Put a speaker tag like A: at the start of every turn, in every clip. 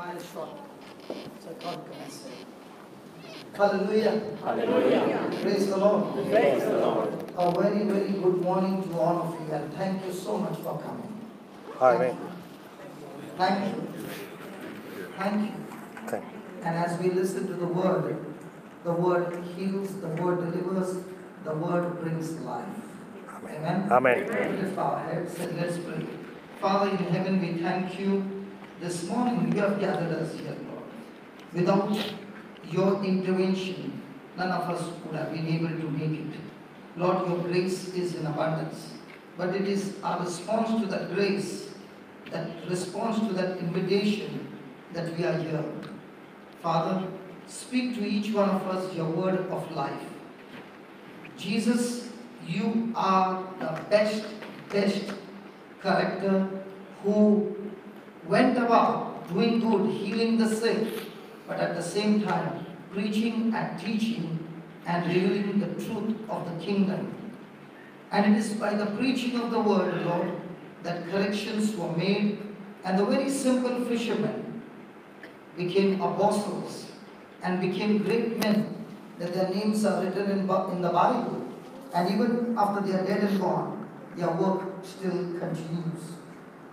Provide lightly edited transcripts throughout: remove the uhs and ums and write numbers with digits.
A: while short. So God can say. Hallelujah.
B: Hallelujah.
A: Praise the Lord.
B: Praise the Lord.
A: A very, very good morning to all of you, and thank you so much for coming.
C: Amen.
A: Thank you. Thank you.
C: Thank
A: And as we listen to the word heals, the word delivers, the word brings life. Amen.
C: Amen.
A: Let's bow our heads and let's pray. Father in heaven, we thank you. This morning you have gathered us here, Lord. Without your intervention, none of us would have been able to make it. Lord, your grace is in abundance. But it is our response to that grace, that response to that invitation, that we are here. Father, speak to each one of us your word of life. Jesus, you are the best character who went about doing good, healing the sick, but at the same time preaching and teaching and revealing the truth of the kingdom. And it is by the preaching of the word, Lord, that corrections were made, and the very simple fishermen became apostles and became great men, that their names are written in the Bible. And even after they are dead and gone, their work still continues.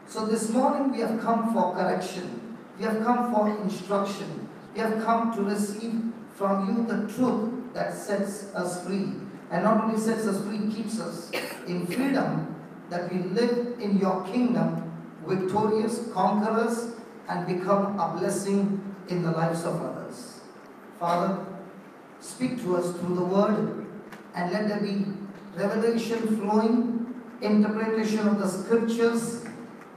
A: So this morning we have come for correction. We have come for instruction. We have come to receive from you the truth that sets us free. And not only sets us free, keeps us in freedom, that we live in your kingdom, victorious, conquerors, and become a blessing in the lives of others. Father, speak to us through the word, and let there be revelation flowing, interpretation of the scriptures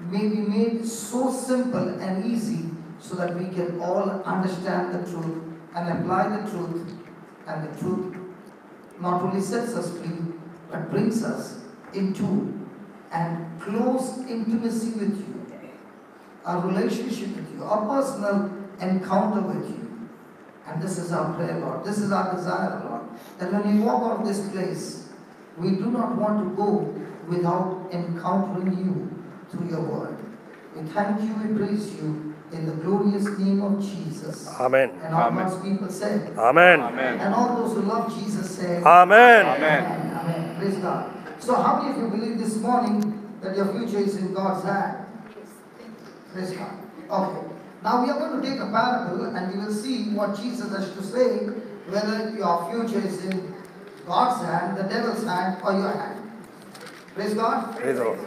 A: may be made so simple and easy so that we can all understand the truth and apply the truth, and the truth not only sets us free but brings us into and close intimacy with you, a relationship with you, a personal encounter with you. And this is our prayer, Lord. This is our desire, Lord, that when we walk out of this place, we do not want to go without encountering you through your word. We thank you, we praise you in the glorious name of Jesus.
C: Amen.
A: And all God's people say,
C: Amen.
B: Amen.
A: and all those who love Jesus say,
C: Amen.
A: Amen. Amen. Praise God. So how many of you believe this morning that your future is in God's hand? Praise God. Okay. Now we are going to take a parable and we will see what Jesus has to say, whether your future is in God's hand, the devil's hand, or your hand. Praise God.
C: Praise the Lord.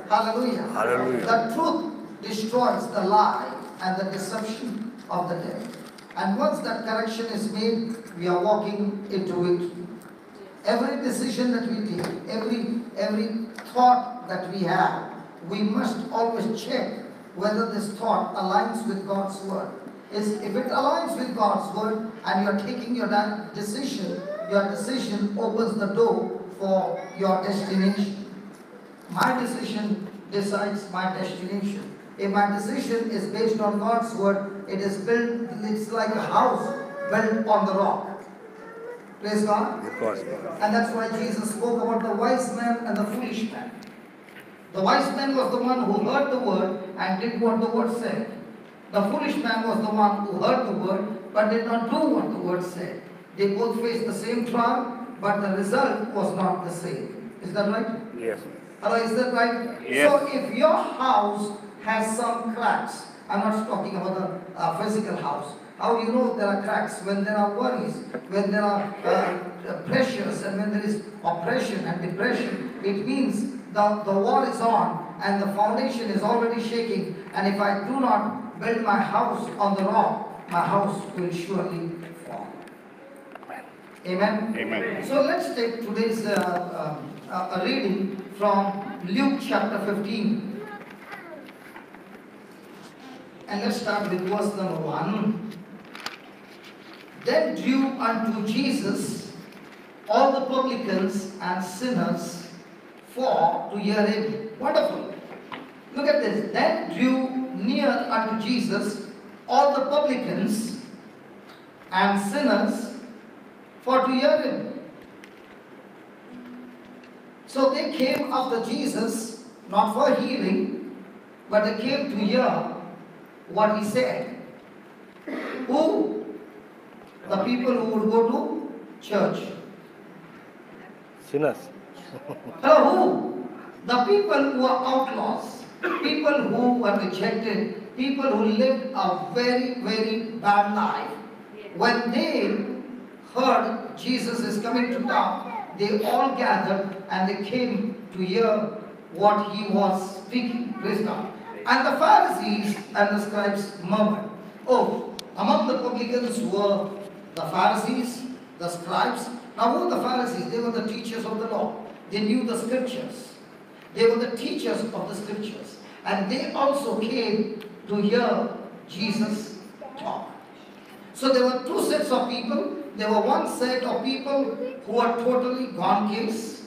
A: Hallelujah.
C: Hallelujah.
A: The truth destroys the lie and the deception of the devil. And once that correction is made, we are walking into victory. Every decision that we take, every thought that we have, we must always check whether this thought aligns with God's word. If it aligns with God's word and you are taking your decision opens the door for your destination. My decision decides my destination. If my decision is based on God's word, it's like a house built on the rock. Praise God.
C: Of course.
A: And that's why Jesus spoke about the wise man and the foolish man. The wise man was the one who heard the word and did what the word said. The foolish man was the one who heard the word but did not do what the word said. They both faced the same trial, but the result was not the same. Is that right?
C: Yes.
A: Hello, is that right?
B: Yes.
A: So if your house has some cracks, I'm not talking about a physical house. How do you know there are cracks? When there are worries, when there are pressures, and when there is oppression and depression, it means the wall is on and the foundation is already shaking. And if I do not build my house on the rock, my house will surely fall. Amen?
B: Amen.
A: So let's take today's reading from Luke chapter 15. And let's start with verse number 1. Then drew unto Jesus all the publicans and sinners for to hear him. Wonderful. Look at this. Then drew near unto Jesus all the publicans and sinners for to hear him. So they came after Jesus, not for healing, but they came to hear what he said. Who? The people who would go to church.
C: Sinners.
A: Hello, who? The people who are outlaws, people who were rejected, people who lived a very, very bad life. When they heard Jesus is coming to town, they all gathered and they came to hear what he was speaking. Praise God. And the Pharisees and the scribes murmured. Oh, among the publicans were the Pharisees, the scribes. Now who were the Pharisees? They were the teachers of the law. They knew the scriptures. They were the teachers of the scriptures. And they also came to hear Jesus talk. So there were two sets of people. There were one set of people who were totally gone case.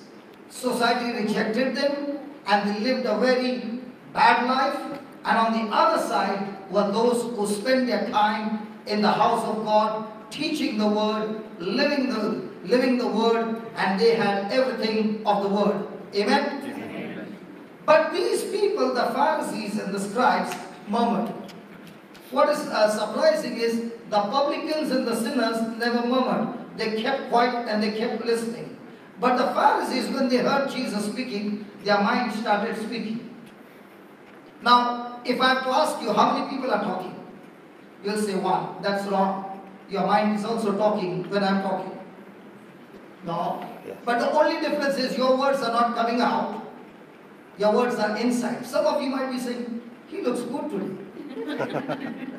A: Society rejected them and they lived a very bad life. And on the other side were those who spent their time in the house of God, teaching the word, living the word, and they had everything of the word. Amen? Amen. But these people, the Pharisees and the scribes, murmured. What is surprising is the publicans and the sinners never murmured. They kept quiet and they kept listening. But the Pharisees, when they heard Jesus speaking, their mind started speaking. Now, if I have to ask you how many people are talking, you'll say one. That's wrong. Your mind is also talking when I'm talking. No. Yes. But the only difference is your words are not coming out. Your words are inside. Some of you might be saying, he looks good today.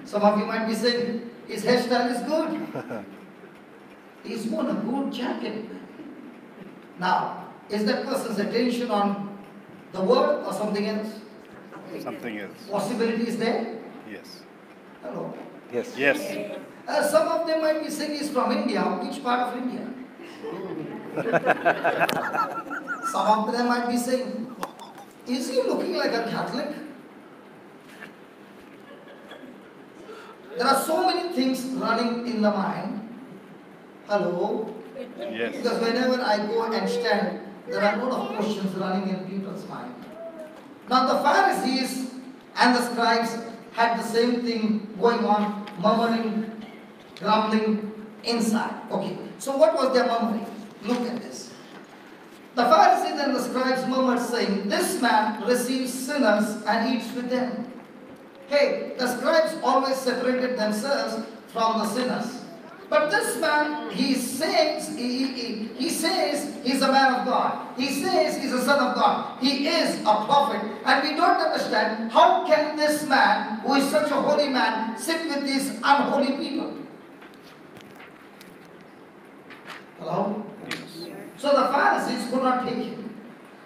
A: Some of you might be saying, his hairstyle is good. He's worn a good jacket. Now, is that person's attention on the word or something else?
B: Something else.
A: Possibility is there?
B: Yes.
A: Hello?
C: Yes.
B: Yes.
A: Some of them might be saying he's from India. Which part of India? Some of them might be saying, is he looking like a Catholic? There are so many things running in the mind. Hello?
B: Yes.
A: Because whenever I go and stand, there are a lot of questions running in people's mind. Now the Pharisees and the scribes had the same thing going on, murmuring, grumbling inside. Okay, so what was their murmuring? Look at this. The Pharisees and the scribes murmured, saying, this man receives sinners and eats with them. Hey, the scribes always separated themselves from the sinners. But this man, he says he's a man of God. He says he's a son of God. He is a prophet. And we don't understand how can this man, who is such a holy man, sit with these unholy people. Hello?
B: Yes.
A: So the Pharisees could not take him.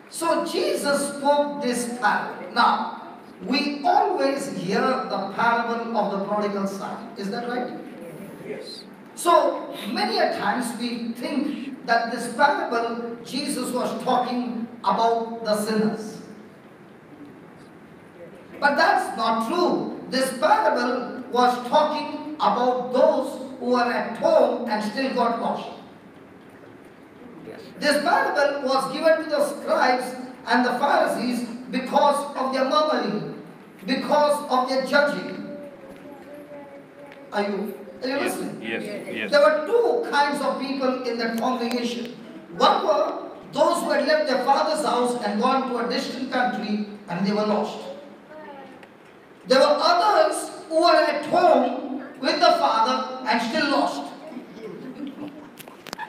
A: So Jesus spoke this parable. Now, we always hear the parable of the prodigal son. Is that right?
B: Yes.
A: So, many a times we think that this parable, Jesus was talking about the sinners. But that's not true. This parable was talking about those who were at home and still got lost.
C: Yes.
A: This parable was given to the scribes and the Pharisees because of their murmuring, because of their judging. Are you listening?
B: Yes. Yes.
A: There were two kinds of people in that congregation. One were those who had left their father's house and gone to a distant country and they were lost. There were others who were at home with the father and still lost.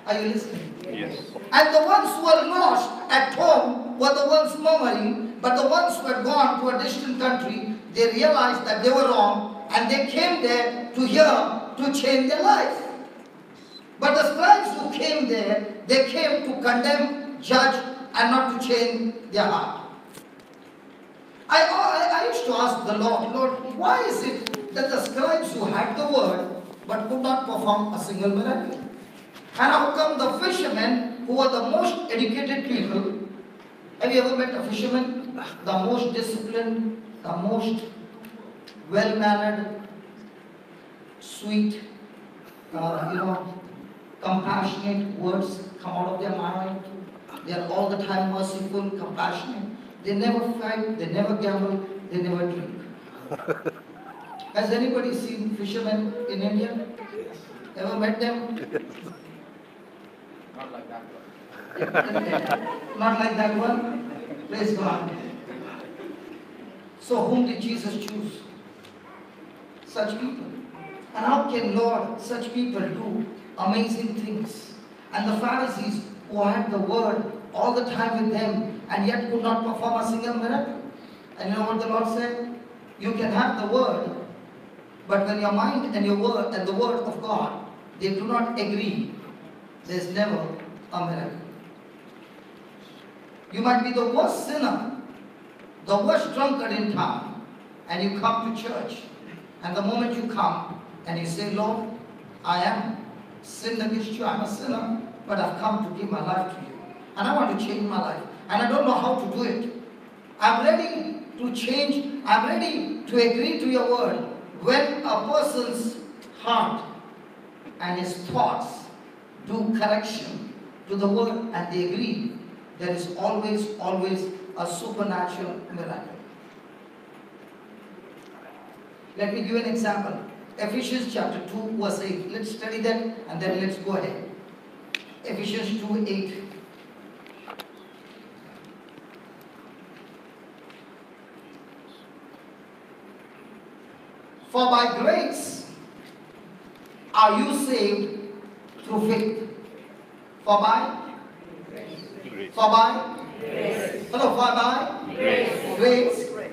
A: Are you listening?
B: Yes.
A: And the ones who were lost at home were the ones murmuring, but the ones who had gone to a distant country, they realized that they were wrong and they came there to hear, to change their life. But the scribes who came there, they came to condemn, judge, and not to change their heart. I used to ask the Lord, why is it that the scribes who had the word but could not perform a single miracle? And how come the fishermen, who were the most educated people, have you ever met a fisherman? The most disciplined, the most well-mannered, sweet, compassionate words come out of their mind. They are all the time merciful, compassionate. They never fight, they never gamble, they never drink. Has anybody seen fishermen in India?
C: Yes.
A: Ever met them?
D: Not like that one.
A: Not like that one? Praise God. So whom did Jesus choose? Such people. And how can Lord, such people do amazing things? And the Pharisees who had the word all the time with them and yet could not perform a single miracle. And you know what the Lord said? You can have the word, but when your mind and your word and the word of God, they do not agree, there's never a miracle. You might be the worst sinner, the worst drunkard in town, and you come to church, and the moment you come and you say, Lord, I am sinned against you, I'm a sinner, but I've come to give my life to you. And I want to change my life. And I don't know how to do it. I'm ready to change. I'm ready to agree to your word. When a person's heart and his thoughts do correction to the word and they agree, there is always a supernatural miracle. Let me give you an example. Ephesians chapter 2 verse 8. Let's study that and then let's go ahead. Ephesians 2:8. For by grace are you saved through faith. For by?
B: Grace.
A: For by? Grace. Hello, for by?
B: Grace.
A: Grace.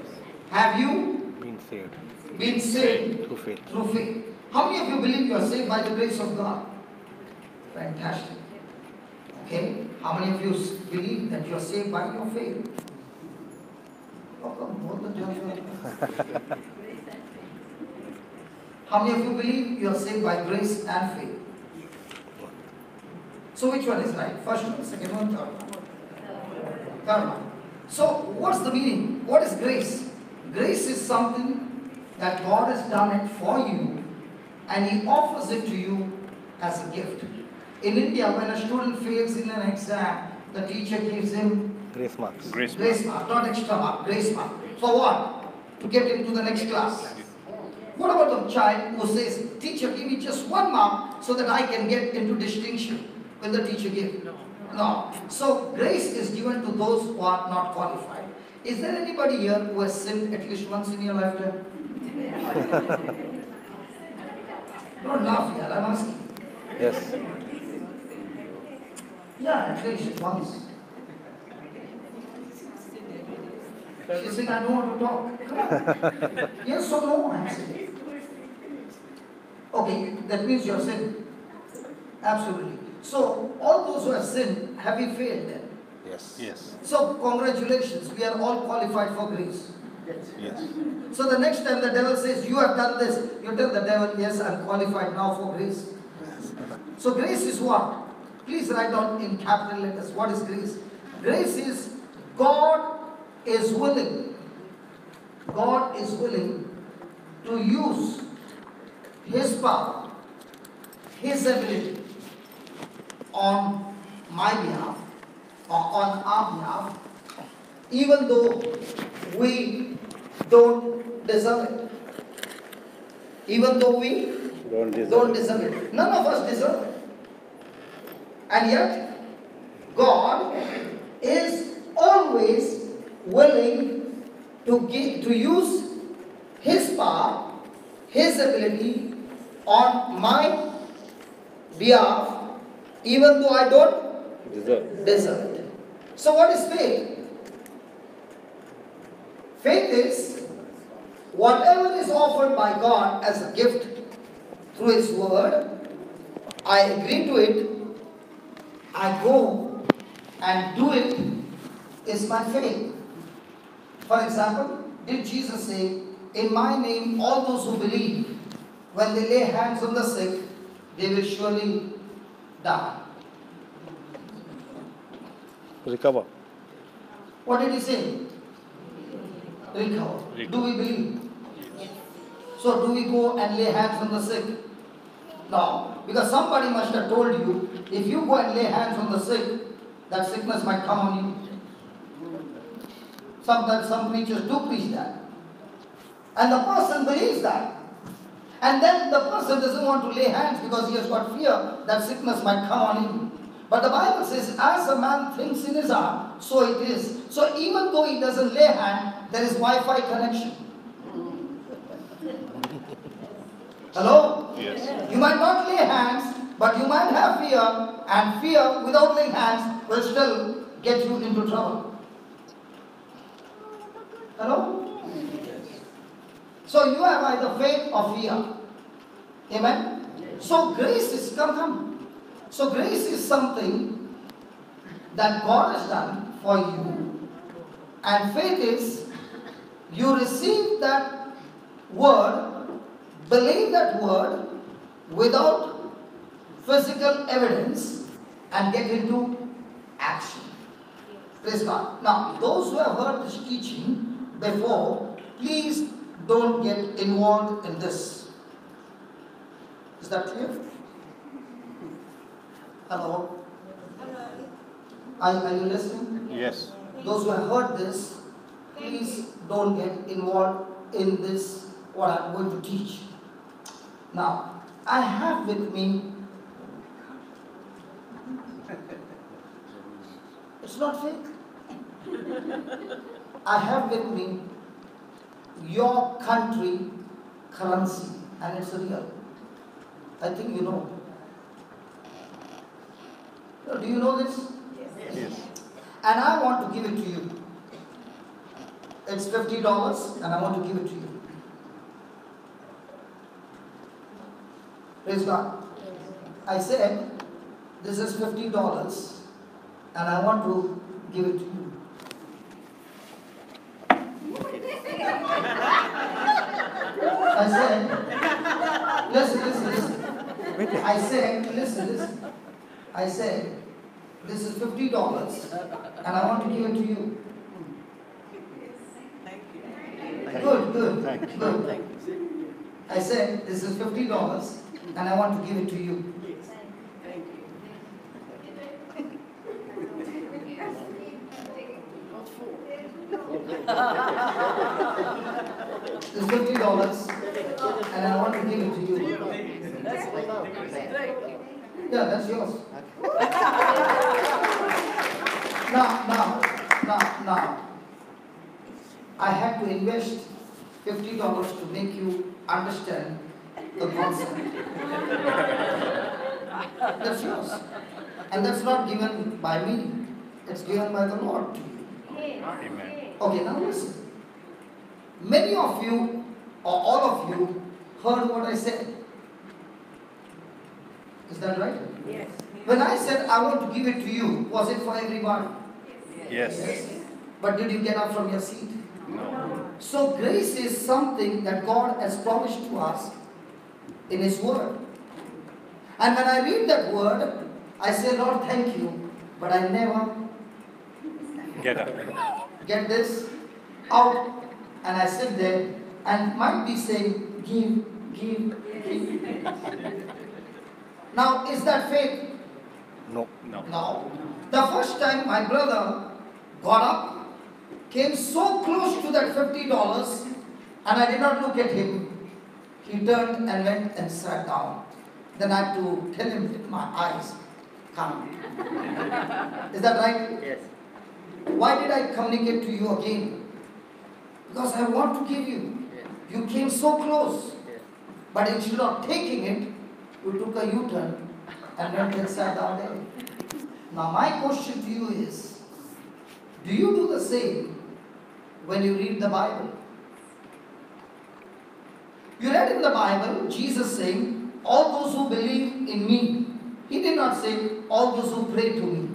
A: Have you
C: Being saved
A: been saved
C: through faith.
A: through faith? How many of you believe you are saved by the grace of God? Fantastic. Okay. How many of you believe that you are saved by your faith? Oh, come, both the judges. How many of you believe you are saved by grace and faith? So which one is right? First one, second one, third one? Third one. So what's the meaning? What is grace? Grace is something that God has done it for you and He offers it to you as a gift. In India, when a student fails in an exam, the teacher gives him
C: Grace marks.
A: grace mark, not extra mark, grace mark. For what? To get him to the next class. What about the child who says, teacher, give me just 1 mark so that I can get into distinction? Will the teacher give? No. So grace is given to those who are not qualified. Is there anybody here who has sinned at least once in your lifetime? Don't laugh here, I'm asking.
C: Yes.
A: Yeah, at least once. She said, I don't want to talk. Come on. Yes or no? I'm saying. Okay, that means you have sinned. Absolutely. So, all those who have sinned, have you failed then?
C: Yes.
B: Yes.
A: So, congratulations, we are all qualified for grace.
C: Yes.
A: So, the next time the devil says, you have done this, you tell the devil, yes, I'm qualified now for grace. So, grace is what? Please write down in capital letters, what is grace? Grace is God is willing to use His power, His ability on my behalf or on our behalf, even though we don't deserve it. Even though we don't deserve it. None of us deserve it. And yet, God is always willing to use His power, His ability on my behalf, even though I don't deserve it. So what is faith? Faith is whatever is offered by God as a gift through His word, I agree to it, I go and do it, is my faith. For example, did Jesus say, in my name all those who believe, when they lay hands on the sick, they will surely die?
C: Recover.
A: What did He say? Recover. Do we believe? So do we go and lay hands on the sick? No. Because somebody must have told you, if you go and lay hands on the sick, that sickness might come on you. Sometimes some preachers do preach that. And the person believes that. And then the person doesn't want to lay hands because he has got fear that sickness might come on him. But the Bible says, as a man thinks in his heart, so it is. So even though he doesn't lay hand, there is Wi-Fi connection. Hello?
C: Yes.
A: You might not lay hands, but you might have fear, and fear without laying hands will still get you into trouble. Hello? So you have either faith or fear. Amen? So grace is, come. So grace is something that God has done for you. And faith is, you receive that word, believe that word without physical evidence and get into action. Praise God. Now, those who have heard this teaching before, please don't get involved in this. Is that clear? Hello? Are you listening?
C: Yes.
A: Those who have heard this, please don't get involved in this, what I'm going to teach. Now, I have with me, it's not fake. I have with me your country currency, and it's real. I think you know. Do you know this?
C: Yes.
A: And I want to give it to you. It's $50 and I want to give it to you. Praise God. I said, this is $50 and I want to give it to you. I said, listen. I said, listen. I said, this is $50 and I want to give it to you. Good. I said, this is $50 and I want to give it to you. This is $50 and I want to give it to you. Yeah, that's yours. Now. I had to invest $50 to make you understand the concept. That's yours. And that's not given by me. It's given by the Lord to you.
C: Amen.
A: Okay, now listen. Many of you, or all of you, heard what I said. Is that right?
D: Yes.
A: When I said I want to give it to you, was it for everybody?
C: Yes.
A: But did you get up from your seat?
C: No.
A: So grace is something that God has promised to us in His Word. And when I read that word, I say, Lord, thank you, but I never
C: Get up.
A: get this out. And I sit there and might be saying, give. Now, is that faith?
C: No.
A: No. The first time my brother got up, came so close to that $50, and I did not look at him. He turned and went and sat down. Then I had to tell him with my eyes, come. Is that right?
D: Yes.
A: Why did I communicate to you again? Because I want to give you. You came so close. But instead of taking it, you took a U-turn and went and sat down there. Now my question to you is, do you do the same when you read the Bible? You read in the Bible, Jesus saying, all those who believe in me. He did not say, all those who pray to me.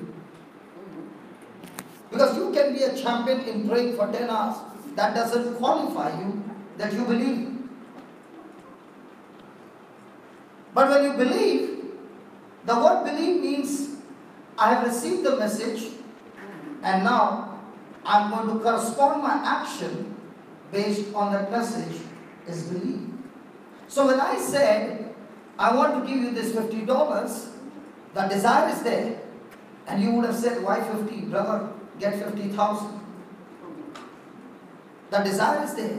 A: Because you can be a champion in praying for 10 hours. That doesn't qualify you that you believe. But when you believe, the word believe means I have received the message and now I'm going to correspond my action based on that message is believe. So when I said, I want to give you this $50, the desire is there. And you would have said, why 50? Brother, get 50,000. The desire is there.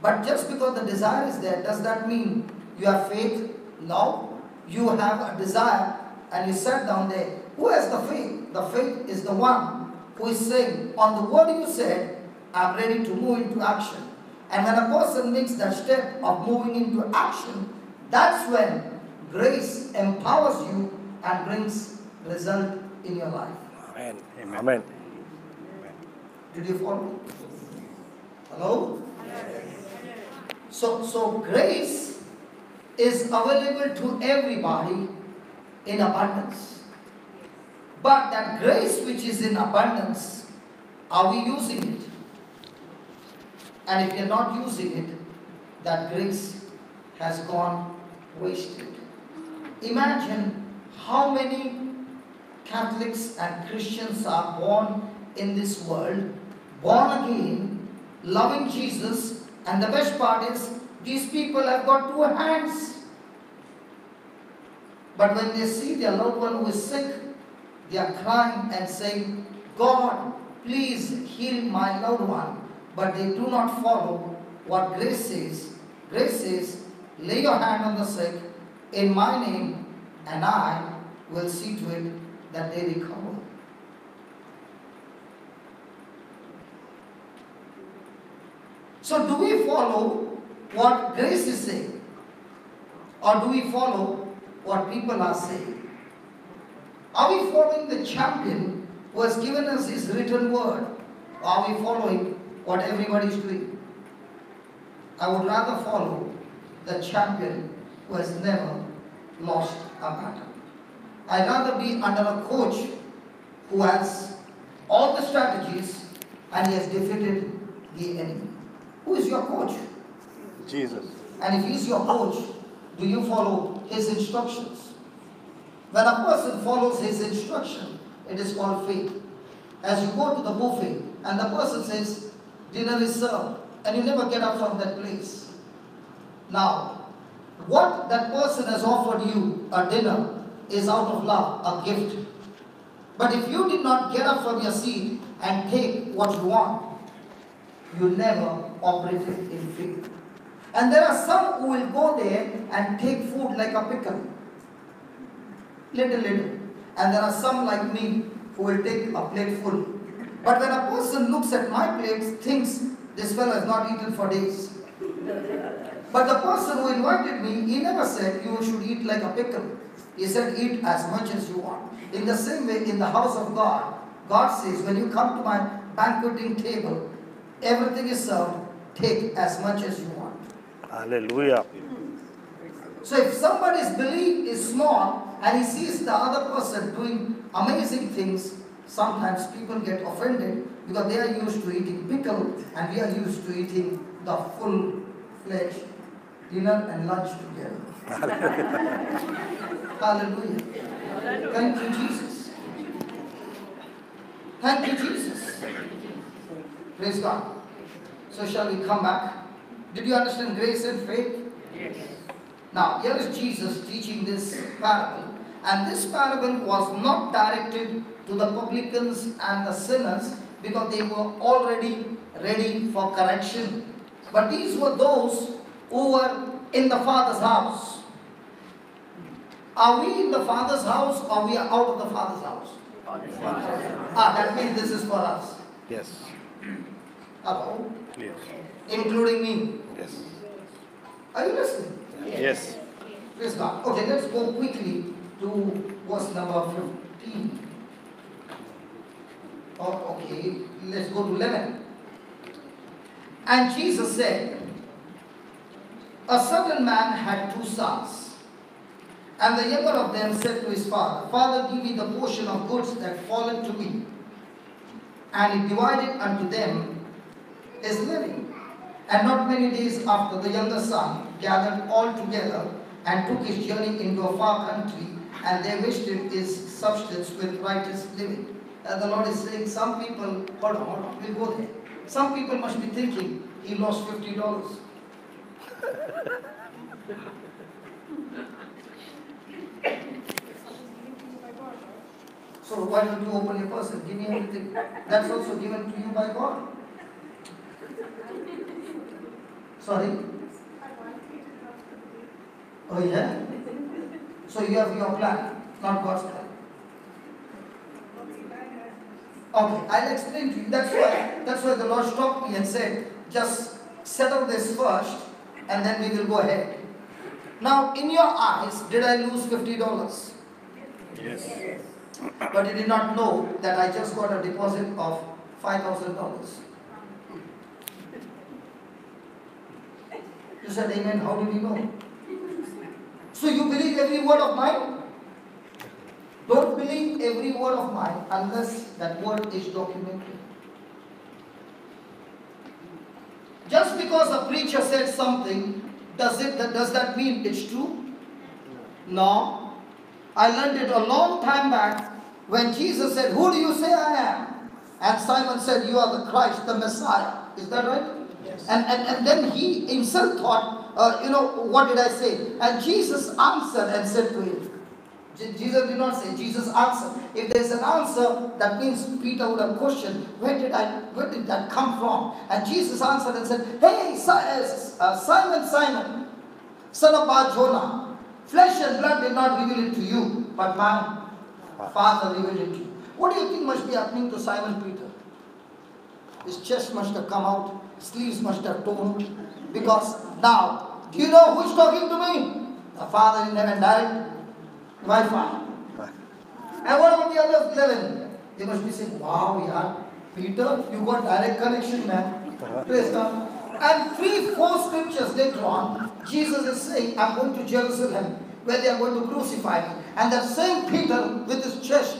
A: But just because the desire is there, does that mean You have faith? No. You have a desire and you sat down there. Who has the faith? The faith is the one who is saying, on the word you said, I'm ready to move into action. And when a person makes that step of moving into action, that's when grace empowers you and brings result in your life.
C: Amen. Amen.
A: Did you follow me? Hello? So grace is available to everybody in abundance. But that grace which is in abundance, are we using it? And if you're not using it, that grace has gone wasted. Imagine how many Catholics and Christians are born in this world, born again, loving Jesus, and the best part is, these people have got two hands. But when they see their loved one who is sick, they are crying and saying, God, please heal my loved one. But they do not follow what grace says. Grace says, lay your hand on the sick in my name, and I will see to it that they recover. So do we follow what grace is saying? Or do we follow what people are saying? Are we following the champion who has given us his written word? Or are we following what everybody is doing? I would rather follow the champion who has never lost a battle. I'd rather be under a coach who has all the strategies and he has defeated the enemy. Who is your coach?
C: Jesus.
A: And if he's your coach, do you follow his instructions? When a person follows his instruction, it is called faith. As you go to the buffet and the person says, dinner is served, and you never get up from that place. Now, what that person has offered you, a dinner, is out of love, a gift. But if you did not get up from your seat and take what you want, you never operated in faith. And there are some who will go there and take food like a pickle. Little. And there are some like me who will take a plate full. But when a person looks at my plate, thinks this fellow has not eaten for days. But the person who invited me, he never said you should eat like a pickle. He said eat as much as you want. In the same way, in the house of God, God says when you come to my banqueting table, everything is served, take as much as you want.
C: Hallelujah.
A: So if somebody's belief is small and he sees the other person doing amazing things, sometimes people get offended because they are used to eating pickle and we are used to eating the full-fledged dinner and lunch together. Hallelujah. Thank you, Jesus. Thank you, Jesus. Praise God. So shall we come back? Did you understand grace and faith?
B: Yes.
A: Now, here is Jesus teaching this parable. And this parable was not directed to the publicans and the sinners because they were already ready for correction. But these were those who were in the Father's house. Are we in the Father's house or we are out of the Father's house? That means this is for us.
C: Yes.
A: Hello?
C: Yes.
A: Including me.
C: Yes.
A: Are you listening?
C: Yes.
A: Praise God. Okay, let's go quickly to verse number 15. Oh, okay, let's go to 11. And Jesus said, a certain man had 2 sons. And the younger of them said to his father, Father, give me the portion of goods that fallen to me. And he divided unto them his living. And not many days after, the younger son gathered all together and took his journey into a far country, and there wasted his substance with righteous living. And the Lord is saying, some people, hold on, we'll go there. Some people must be thinking, he lost $50. So why don't you open your purse and give me everything? That's also given to you by God. Sorry? Oh yeah? So you have your plan, not God's plan. Okay, I'll explain to you. That's why the Lord stopped me and said, just settle this first and then we will go ahead. Now, in your eyes, did I lose $50?
C: Yes.
A: But you did not know that I just got a deposit of $5,000. You said amen. How did you know? So you believe every word of mine? Don't believe every word of mine unless that word is documented. Just because a preacher said something, does that mean it's true? No. I learned it a long time back when Jesus said, "Who do you say I am?" And Simon said, "You are the Christ, the Messiah." Is that right?
C: Yes.
A: And then he himself thought, what did I say? And Jesus answered and said to him, Jesus did not say, Jesus answered. If there is an answer, that means Peter would have questioned, where did that come from? And Jesus answered and said, "Hey, Simon, Simon, son of Bar-Jonah, flesh and blood did not reveal it to you, but my Father revealed it to you." What do you think must be happening to Simon Peter? His chest must have come out, sleeves must have torn, because now, do you know who's talking to me? The Father in heaven, direct. My Father. And what about the other 11? They must be saying, "Wow, yeah, Peter, you got direct connection, man." Praise God. And 3-4 scriptures later on, Jesus is saying, "I'm going to Jerusalem, where they are going to crucify me." And that same Peter, with his chest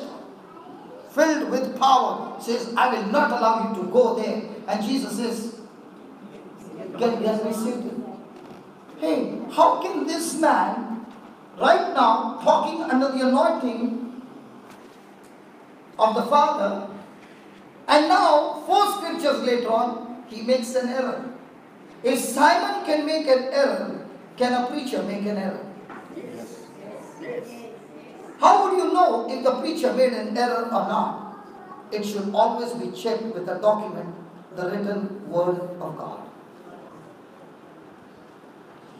A: filled with power, says, "I will not allow you to go there." And Jesus says, "Get me Satan." Hey, how can this man right now, talking under the anointing of the Father, and now 4 scriptures later on, he makes an error? If Simon can make an error, can a preacher make an error?
C: Yes.
A: How would you know if the preacher made an error or not? It should always be checked with a document, the written word of God.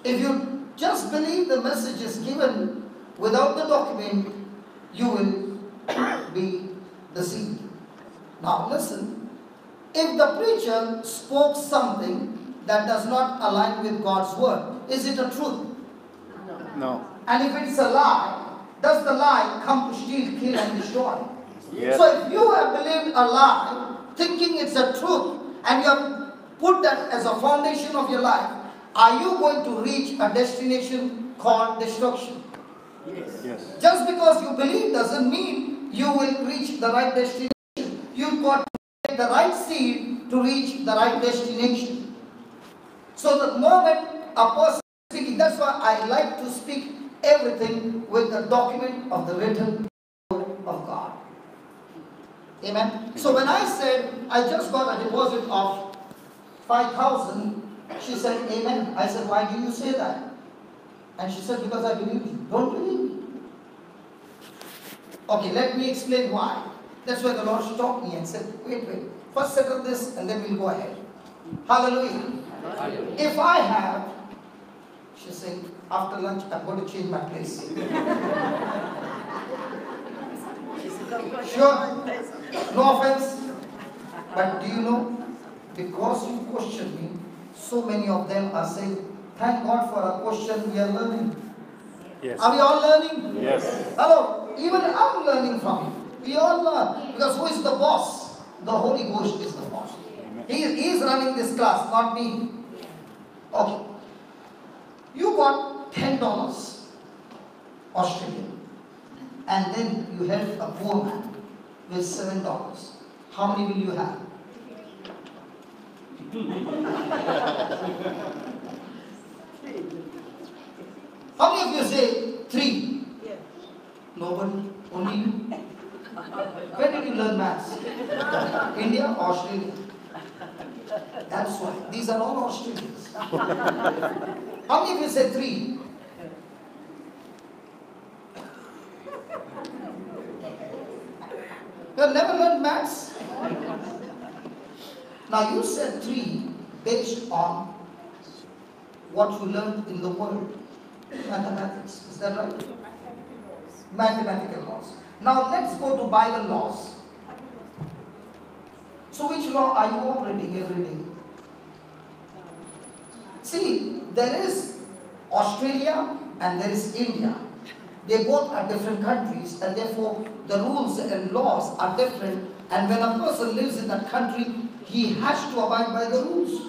A: If you just believe the message is given without the document, you will be deceived. Now listen, if the preacher spoke something that does not align with God's word, is it a truth?
C: No.
A: And if it's a lie, does the lie come to steal, kill and destroy?
C: Yes.
A: So if you have believed a lie, thinking it's a truth, and you have put that as a foundation of your life, are you going to reach a destination called destruction?
C: Yes.
A: Just because you believe doesn't mean you will reach the right destination. You've got to take the right seed to reach the right destination. So the moment a person is speaking, that's why I like to speak everything with the document of the written word of God. Amen. So when I said I just got a deposit of 5,000, she said, "Amen." I said, "Why do you say that?" And she said, "Because I believe you." Don't believe me. Okay, let me explain why. That's why the Lord stopped me and said, wait. First settle this and then we'll go ahead. Hallelujah. If I have, she said, "After lunch, I'm going to change my place." Sure, no offense. But do you know, because you questioned me, so many of them are saying, "Thank God for a question, we are learning."
C: Yes.
A: Are we all learning?
C: Yes.
A: Hello, even I'm learning from you. We all learn. Because who is the boss? The Holy Ghost is the boss. He is running this class, not me. Okay. You got $10 Australian, and then you help a poor man with $7. How many will you have? How many of you say 3? Nobody? Only you? Where did you learn maths? India or Australia? That's why. These are all Australians. How many of you say 3? You have never learned maths? Now you said 3 based on what you learned in the world. Mathematics, is that right? Mathematical laws. Now let's go to Bible laws. So which law are you operating every day? See, there is Australia and there is India. They both are different countries, and therefore the rules and laws are different, and when a person lives in that country, he has to abide by the rules.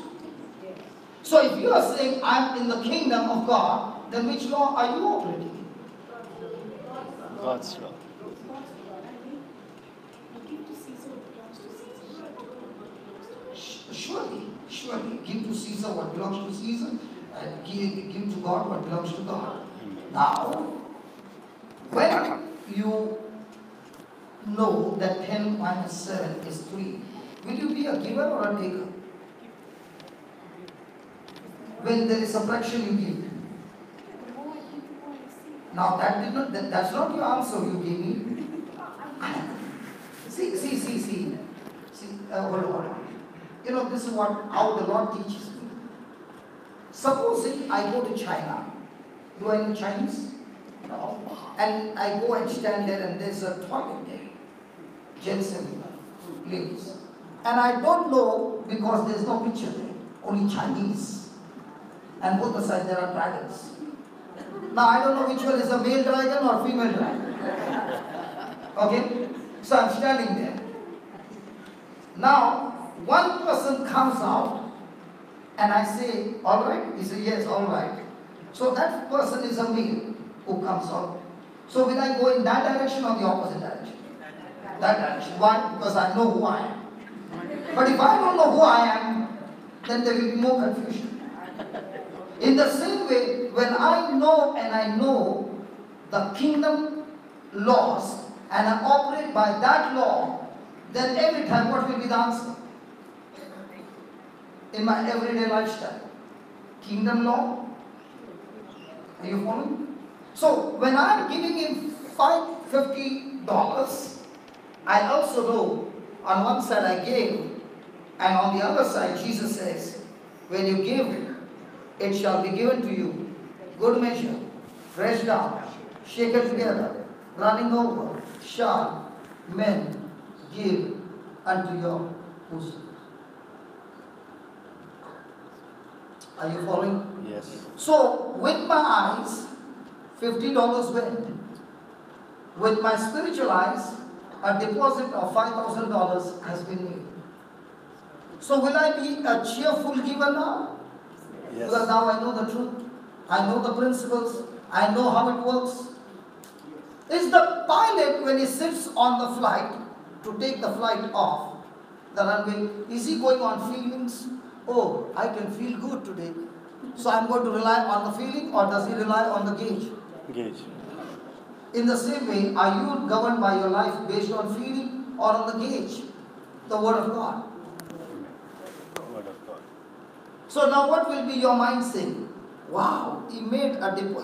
A: So if you are saying, I'm in the kingdom of God, then which law are you operating?
C: God's law.
A: Surely, give to Caesar what belongs to Caesar, and give to God what belongs to God. Now, when you know that 10 minus 7 is 3, will you be a giver or a taker? When there is subtraction, you give. Now that's not your answer you gave me. See. Hold on. You know, this is how the Lord teaches me. Supposing I go to China. Do I know Chinese? No. And I go and stand there and there's a toilet there. JCILM, ladies. And I don't know because there's no picture there. Only Chinese. And both the sides there are dragons. Now I don't know which one is a male dragon or female dragon. Okay? So I'm standing there. Now, one person comes out and I say, alright? He says, yes, alright. So that person is a male who comes out. So will I go in that direction or the opposite direction? That direction. Why? Because I know who I am. But if I don't know who I am, then there will be more confusion. In the same way, when I know the kingdom laws and I operate by that law, then every time what will be the answer? In my everyday lifestyle. Kingdom law. Are you following? So when I'm giving him $50, I also know on one side I gave, and on the other side Jesus says, when you give, it shall be given to you. Good measure, pressed down, shaken together, running over, shall men give unto your bosom. Are you following?
C: Yes.
A: So, with my eyes, $50 went. With my spiritual eyes, a deposit of $5,000 has been made. So, will I be a cheerful giver now?
C: Yes.
A: Because now I know the truth. I know the principles. I know how it works. Is the pilot, when he sits on the flight, to take the flight off the runway, is he going on feelings? Oh, I can feel good today, so I'm going to rely on the feeling, or does he rely on the gauge?
C: Gauge.
A: In the same way, are you governed by your life based on feeling or on the gauge? The Word of God.
C: Word of God.
A: So now what will be your mind saying? Wow, he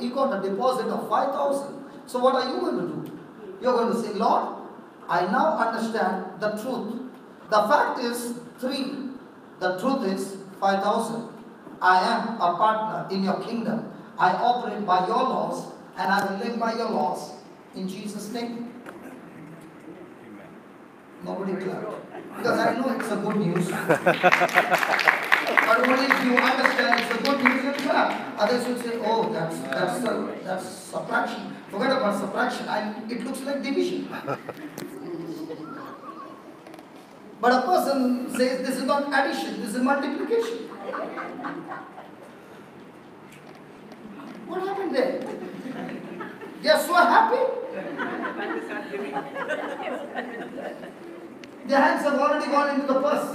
A: got a deposit of 5,000. So what are you going to do? You're going to say, Lord, I now understand the truth. The fact is 3. The truth is 5,000. I am a partner in your kingdom. I operate by your laws and I will live by your laws in Jesus' name.
C: Amen.
A: Nobody clapped. Because I know it's a good news. But only if you understand it's a good news, you clap. Others will say, oh, that's subtraction. Forget about subtraction. It looks like division. But a person says this is not addition, this is multiplication. What happened there? They are so happy. Their hands have already gone into the purse.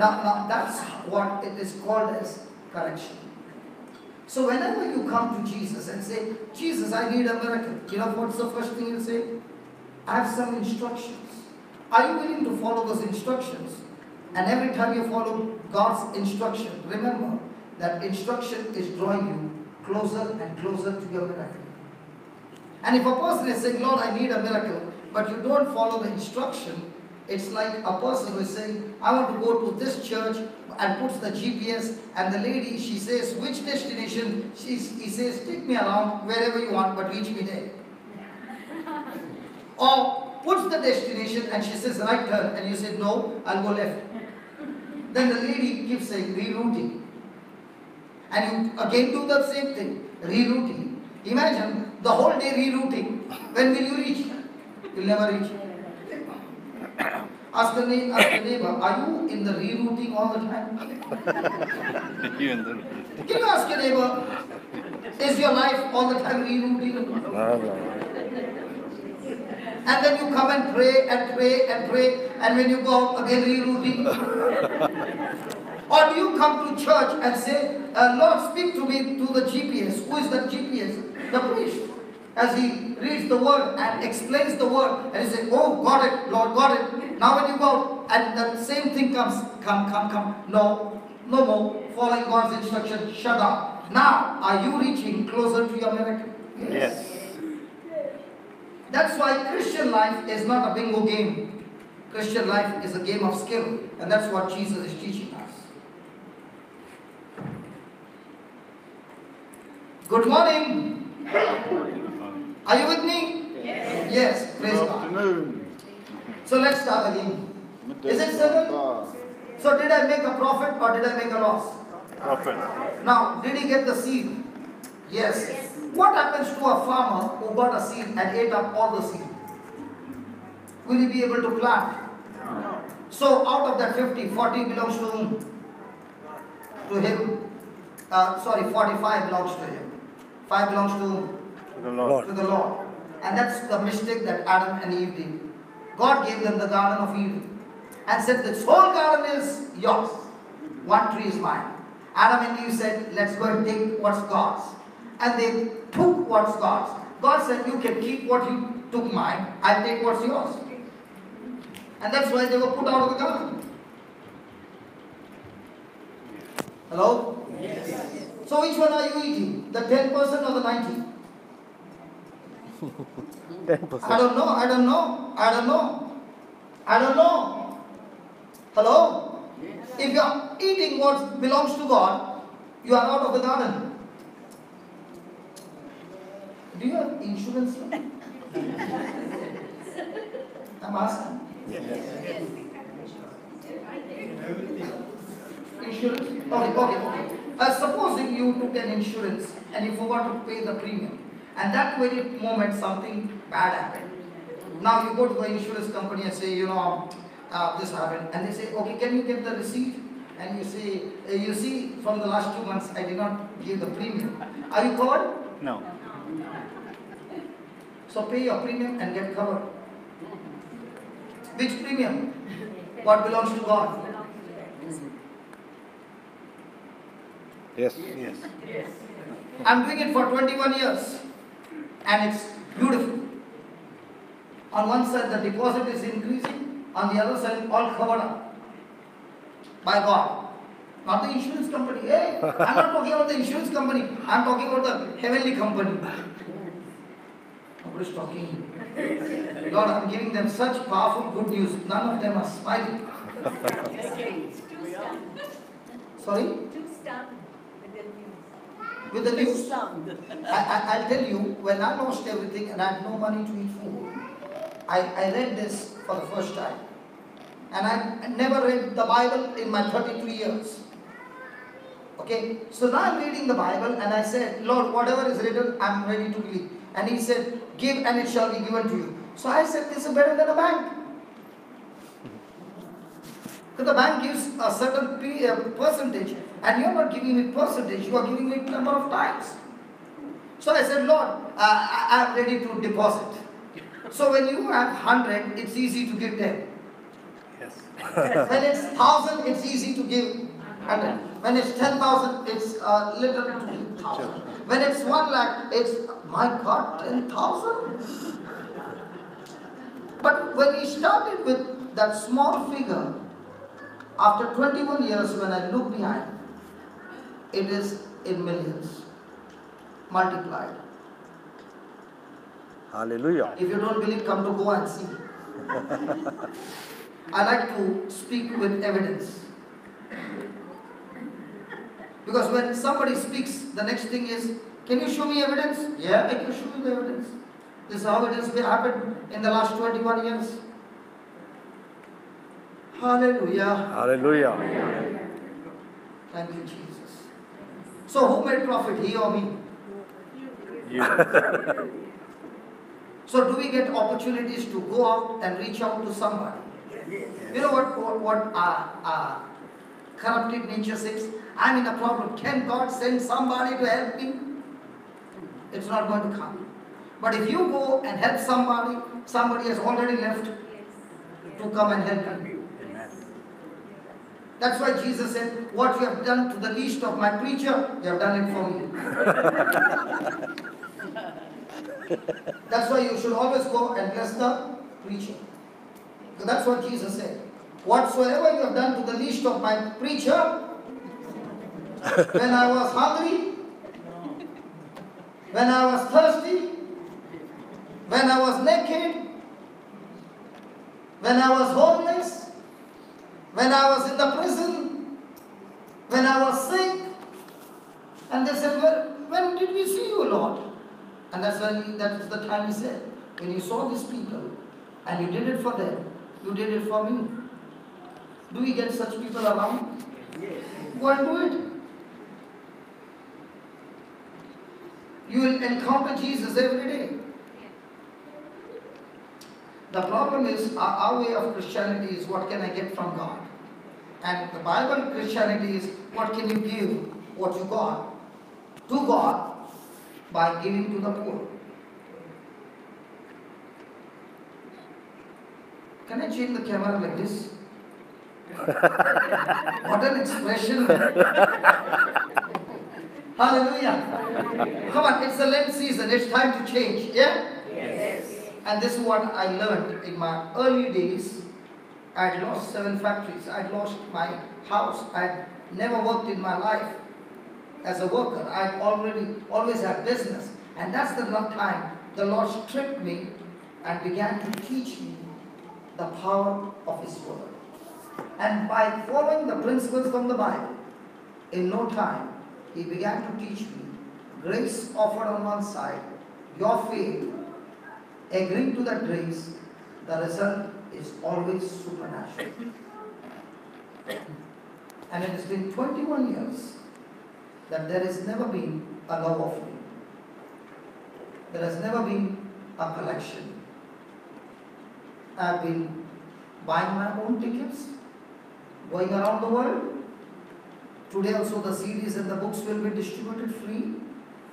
A: Now that's what it is called as correction. So whenever you come to Jesus and say, Jesus, I need a miracle, you know what's the first thing you say? I have some instructions. Are you willing to follow those instructions? And every time you follow God's instruction, remember that instruction is drawing you closer and closer to your miracle. And if a person is saying, Lord, I need a miracle, but you don't follow the instruction, It's like a person who is saying, I want to go to this church, and puts the GPS, and the lady, she says, which destination? He says, take me around wherever you want, but reach me there. Or puts the destination and she says, right turn, and you say, no, I'll go left. Then the lady keeps saying, rerouting. And you again do the same thing, rerouting. Imagine the whole day rerouting. When will you reach? You'll never reach. Ask the neighbor, are you in the rerouting all the time? Can you ask your neighbor, is your life all the time rerouting? And then you come and pray and pray and pray, and when you go out again rerouting. Or do you come to church and say, Lord, speak to me to the GPS. Who is the GPS? The priest. As he reads the word and explains the word, and he says, oh, got it, Lord, got it. Now when you go out, and the same thing comes, come. No more. Following God's instruction, shut up. Now, are you reaching closer to your miracle?
C: Yes.
A: That's why Christian life is not a bingo game. Christian life is a game of skill. And that's what Jesus is teaching us. Good morning. Are you with me?
D: Yes.
A: Yes, praise God. So let's start again. Is it 7? So did I make a profit or did I make a loss?
C: Profit.
A: Now, did he get the seed? Yes. What happens to a farmer who got a seed and ate up all the seed? Will he be able to plant? So out of that 50, 40 belongs to whom? To him. 45 belongs to him. 5 belongs to whom?
C: To the Lord.
A: To the Lord. And that's the mistake that Adam and Eve did. God gave them the Garden of Eden and said, this whole garden is yours. One tree is mine. Adam and Eve said, let's go and take what's God's. And they took what's God's. God said, you can keep what you took mine. I'll take what's yours. And that's why they were put out of the garden. Hello?
D: Yes.
A: So which one are you eating? The 10% or the 90?
C: 10%.
A: I don't know. Hello? If you are eating what belongs to God, you are out of the garden. Do you have insurance? I'm asking.
C: Yes.
A: Insurance? Okay. Supposing you took an insurance and you forgot to pay the premium, and that very moment something bad happened. Now you go to the insurance company and say, this happened, and they say, okay, can you get the receipt? And you say, you see, from the last 2 months I did not give the premium. Are you covered?
C: No.
A: So pay your premium and get covered. Which premium? What belongs to God?
C: Yes.
A: I'm doing it for 21 years and it's beautiful. On one side the deposit is increasing, on the other side all covered up by God. Not the insurance company. Hey, I'm not talking about the insurance company. I'm talking about the heavenly company. Nobody's talking. Lord, I'm giving them such powerful good news. None of them are smiling. Sorry? With the news? I'll tell you, when I lost everything and I had no money to eat food, I read this for the first time. And I never read the Bible in my 33 years. Okay? So now I'm reading the Bible and I said, Lord, whatever is written, I'm ready to believe. And he said, give and it shall be given to you. So I said, this is better than a bank. Because the bank gives a certain percentage and you're not giving me percentage, you are giving me number of times. So I said, Lord, I'm ready to deposit. So when you have 100, it's easy to give 10.
C: Yes.
A: When it's 1,000, it's easy to give 100. When it's 10,000, it's little to give 1,000. When it's 1 lakh, it's, my God, 10,000? But when we started with that small figure, after 21 years, when I look behind, it is in millions, multiplied.
C: Hallelujah.
A: If you don't believe, come to Goa and see. I like to speak with evidence. Because when somebody speaks, the next thing is, can you show me evidence? Yeah, I can show you the evidence. This is how it has been happened in the last 21 years. Hallelujah.
C: Hallelujah.
A: Thank you, Jesus. So who made profit, he or me?
C: You.
A: So do we get opportunities to go out and reach out to somebody? You know what corrupted nature says? I'm in a problem. Can God send somebody to help me? It's not going to come. But if you go and help somebody, somebody has already left to come and help you. That's why Jesus said, what you have done to the least of my preacher, you have done it for me. That's why you should always go and bless the preacher. So that's what Jesus said. Whatsoever you have done to the least of my preacher, when I was hungry, when I was thirsty, when I was naked, when I was homeless, when I was in the prison, when I was sick, and they said, well, when did we see you, Lord? And that's the time he said, when you saw these people and you did it for them, you did it for me. Do we get such people around?
B: Yes.
A: Go and do it. You will encounter Jesus every day. The problem is our way of Christianity is what can I get from God? And the Bible Christianity is what can you give what you got to God by giving to the poor. Can I change the camera like this? What an expression. Hallelujah. Come on, it's the Lent season. It's time to change. Yeah?
B: Yes.
A: And this is what I learned in my early days. I had lost 7 factories. I had lost my house. I had never worked in my life as a worker. I had always had business. And that's the time the Lord stripped me and began to teach me the power of His Word. And by following the principles from the Bible, in no time, He began to teach me grace offered on one side, your faith, agreeing to that grace, the result is always supernatural. And it has been 21 years that there has never been a love offering. There has never been a collection. I have been buying my own tickets, going around the world. Today also the CDs and the books will be distributed free.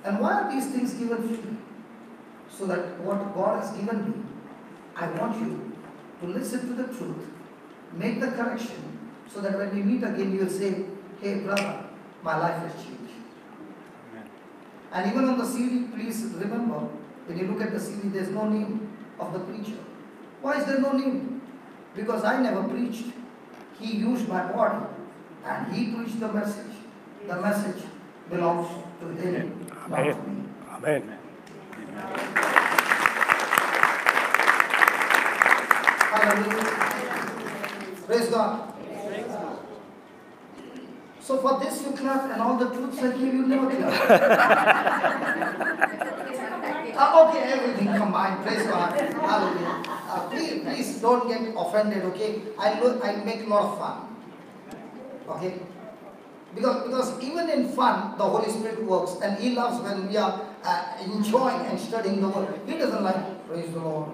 A: And why are these things given free? So that what God has given me, I want you to listen to the truth, make the correction, so that when we meet again you will say, hey brother, my life has changed. Amen. And even on the CD, please remember, when you look at the CD, there is no name of the preacher. Why is there no name? Because I never preached. He used my body and he preached the message. The message belongs to him, not to me.
C: Amen.
A: Hallelujah. Praise God. So for this you clap and all the truths I give you never clap. Okay, everything combined. Praise God. Hallelujah. Please don't get offended, okay? I make a lot of fun. Okay? Because even in fun, the Holy Spirit works, and He loves when we are enjoying and studying the Word. He doesn't like, praise the Lord.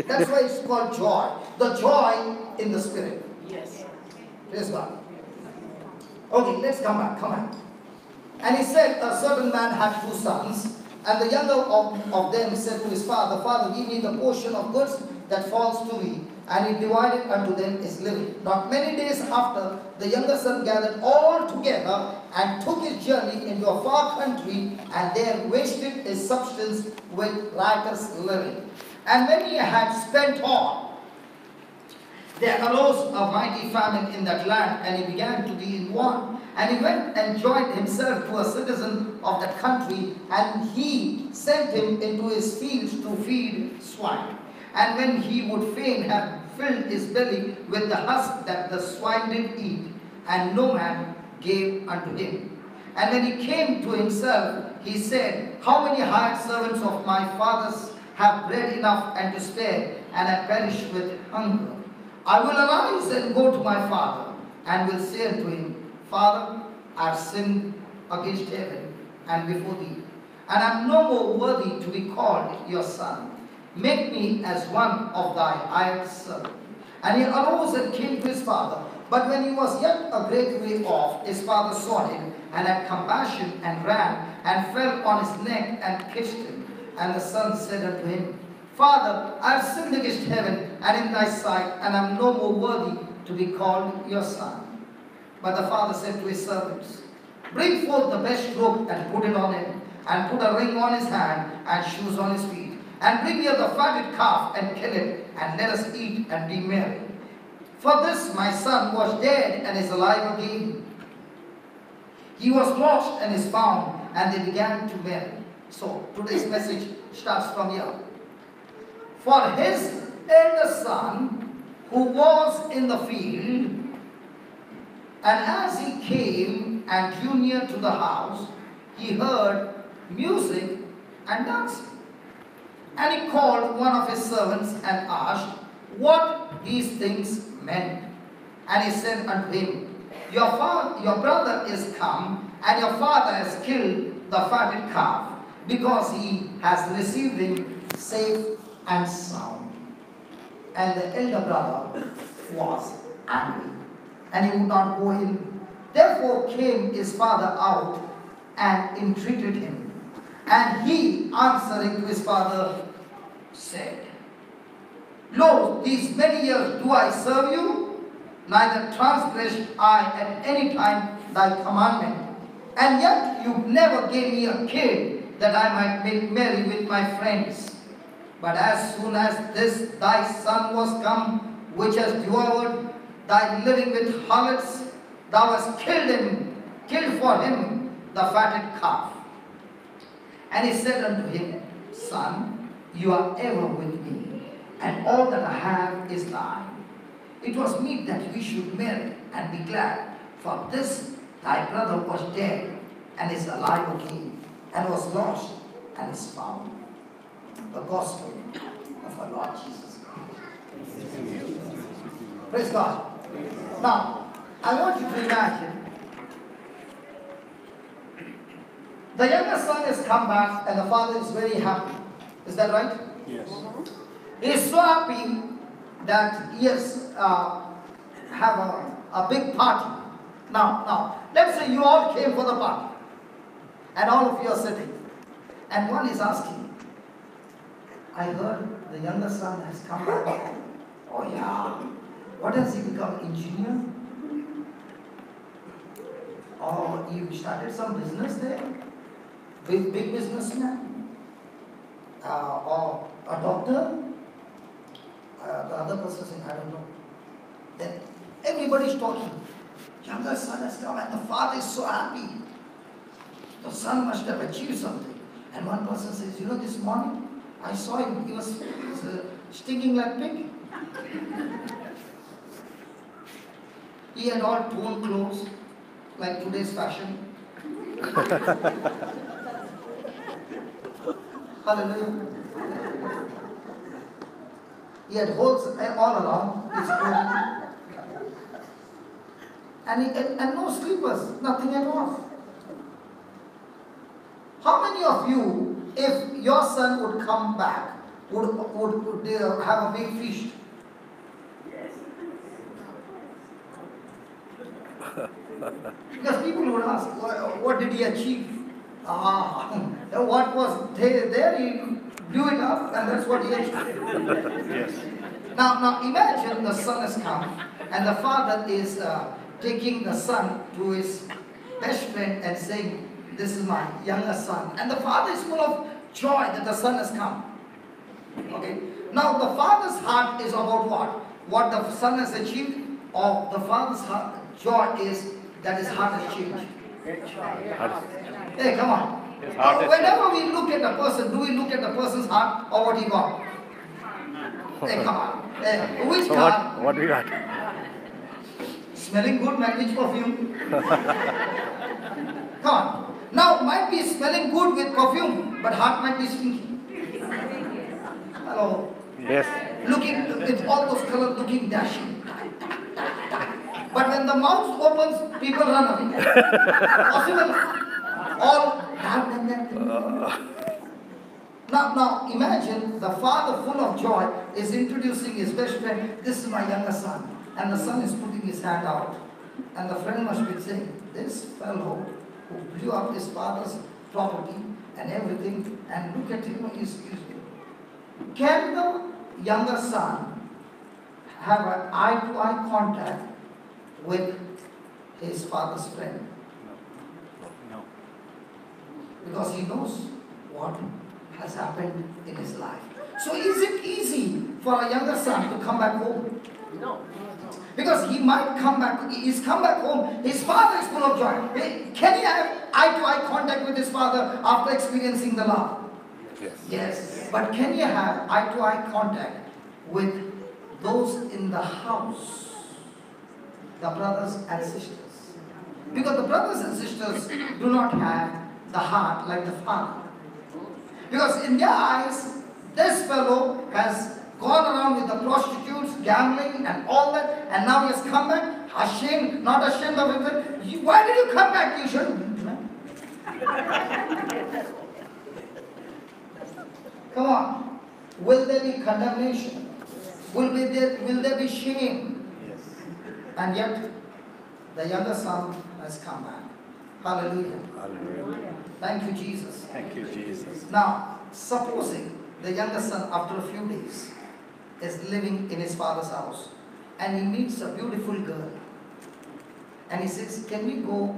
A: That's why it's called joy. The joy in the Spirit.
B: Yes.
A: Praise God. Okay, let's come back. Come on. And he said, a certain man had 2 sons, and the younger of them said to his father, Father, give me the portion of goods that falls to me. And he divided unto them his living. Not many days after, the younger son gathered all together and took his journey into a far country, and there wasted his substance with riotous living. And when he had spent all, there arose a mighty famine in that land, and he began to be in want. And he went and joined himself to a citizen of that country, and he sent him into his fields to feed swine. And when he would fain have filled his belly with the husk that the swine did eat, and no man gave unto him. And when he came to himself, he said, How many hired servants of my father's have bread enough and to spare, and I perish with hunger? I will arise and go to my father, and will say unto him, Father, I have sinned against heaven and before thee, and I am no more worthy to be called your son. Make me as one of thy hired servants. And he arose and came to his father. But when he was yet a great way off, his father saw him, and had compassion, and ran, and fell on his neck, and kissed him. And the son said unto him, Father, I have sinned against heaven, and in thy sight, and am no more worthy to be called your son. But the father said to his servants, Bring forth the best robe, and put it on him, and put a ring on his hand, and shoes on his feet. And bring here the fatted calf, and kill it, and let us eat and be merry. For this my son was dead, and is alive again. He was lost, and is found, and they began to marry. So today's message starts from here. For his elder son, who was in the field, and as he came and drew near to the house, he heard music and dancing. And he called one of his servants and asked what these things meant. And he said unto him, Your brother is come, and your father has killed the fatted calf, because he has received him safe and sound. And the elder brother was angry, and he would not go in. Therefore came his father out and entreated him. And he, answering to his father, said, Lo, these many years do I serve you, neither transgressed I at any time thy commandment. And yet you never gave me a kid, that I might make merry with my friends. But as soon as this thy son was come, which has devoured thy living with harlots, thou hast killed for him the fatted calf. And he said unto him, Son, you are ever with me, and all that I have is thine. It was meet that we should marry and be glad, for this thy brother was dead, and is alive again, and was lost, and is found. The gospel of our Lord Jesus Christ. Praise God. Now, I want you to imagine, the younger son has come back, and the father is very happy. Is that right?
C: Yes.
A: He is so happy that he has have a big party. Now, let's say you all came for the party, and all of you are sitting, and one is asking, I heard the younger son has come back. Oh yeah, what has he become, engineer? Or you started some business there? Big businessman? Or a doctor? The other person saying, I don't know. Then everybody's talking. Younger son has come, and the father is so happy. The son must have achieved something. And one person says, you know, this morning I saw him, he was stinking like pig. He had all torn clothes, like today's fashion. Hallelujah. He had holes all along his clothes. And no slippers, nothing at all. How many of you, if your son would come back, would have a big feast? Because people would ask, what did he achieve? What was there, he blew it up, and that's what he achieved.
C: Yes.
A: Now imagine the son has come, and the father is taking the son to his best friend and saying, this is my younger son. And the father is full of joy that the son has come. Okay. Now the father's heart is about what? what the son has achieved, or the father's heart, joy is that his heart has changed? Hey, come on.
C: His heart is
A: Whenever we look at a person, do we look at the person's heart or what he got? Hey, come on. Hey, which
C: So
A: car?
C: what we got?
A: Smelling good, man, which perfume? Come on. Now, might be smelling good with perfume, but heart might be stinky. Hello.
C: Yes.
A: Looking with all those colors, looking dashing. But when the mouth opens, people run away. Possible. All now imagine the father full of joy is introducing his best friend. This is my younger son. And the son is putting his hand out. And the friend must be saying, this fellow who blew up his father's property and everything, and look at him, can the younger son have an eye-to-eye contact with his father's friend?
C: No.
A: Because he knows what has happened in his life. So is it easy for a younger son to come back home?
B: No.
A: Because he might come back, he's come back home, his father is full of joy. Can he have eye-to-eye contact with his father after experiencing the love? Yes. But can you have eye-to-eye contact with those in the house? The brothers and sisters. Because the brothers and sisters do not have the heart like the father. Because in their eyes, this fellow has gone around with the prostitutes, gambling and all that, and now he has come back, ashamed, not ashamed of it. Why did you come back? You shouldn't. Come on. Will there be condemnation? Will there be shame?
C: Yes.
A: And yet, the younger son has come back. Hallelujah.
C: Hallelujah.
A: Thank you, Jesus.
C: Thank you, Jesus.
A: Now, supposing the younger son, after a few days, is living in his father's house, and he meets a beautiful girl, and he says, can we go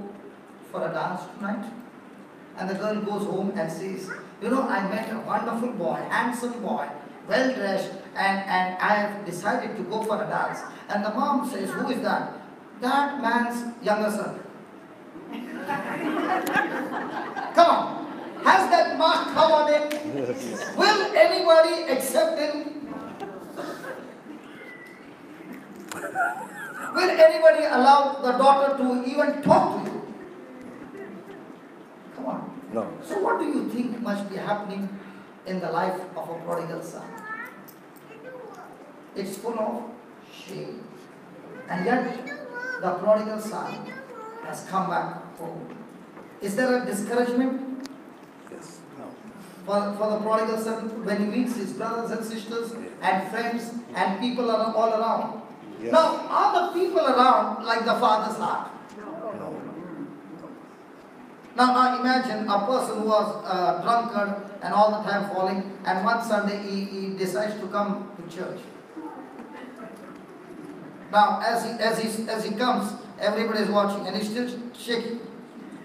A: for a dance tonight? And the girl goes home and says, you know, I met a wonderful boy, handsome boy, well dressed, and I have decided to go for a dance. And the mom says, who is that? That man's younger son. Come on. Has that mark come on him? Will anybody accept him? Will anybody allow the daughter to even talk to you? Come on.
C: No.
A: So what do you think must be happening in the life of a prodigal son? It's full of shame. And yet, the prodigal son has come back home. Is there a discouragement
C: Yes. No.
A: for the prodigal son when he meets his brothers and sisters and friends and people are all around?
C: Yes.
A: Now, are the people around like the father's heart?
C: No.
A: Now imagine a person who was a drunkard and all the time falling, and one Sunday he decides to come to church. Now as he comes, everybody is watching and he's still shaking.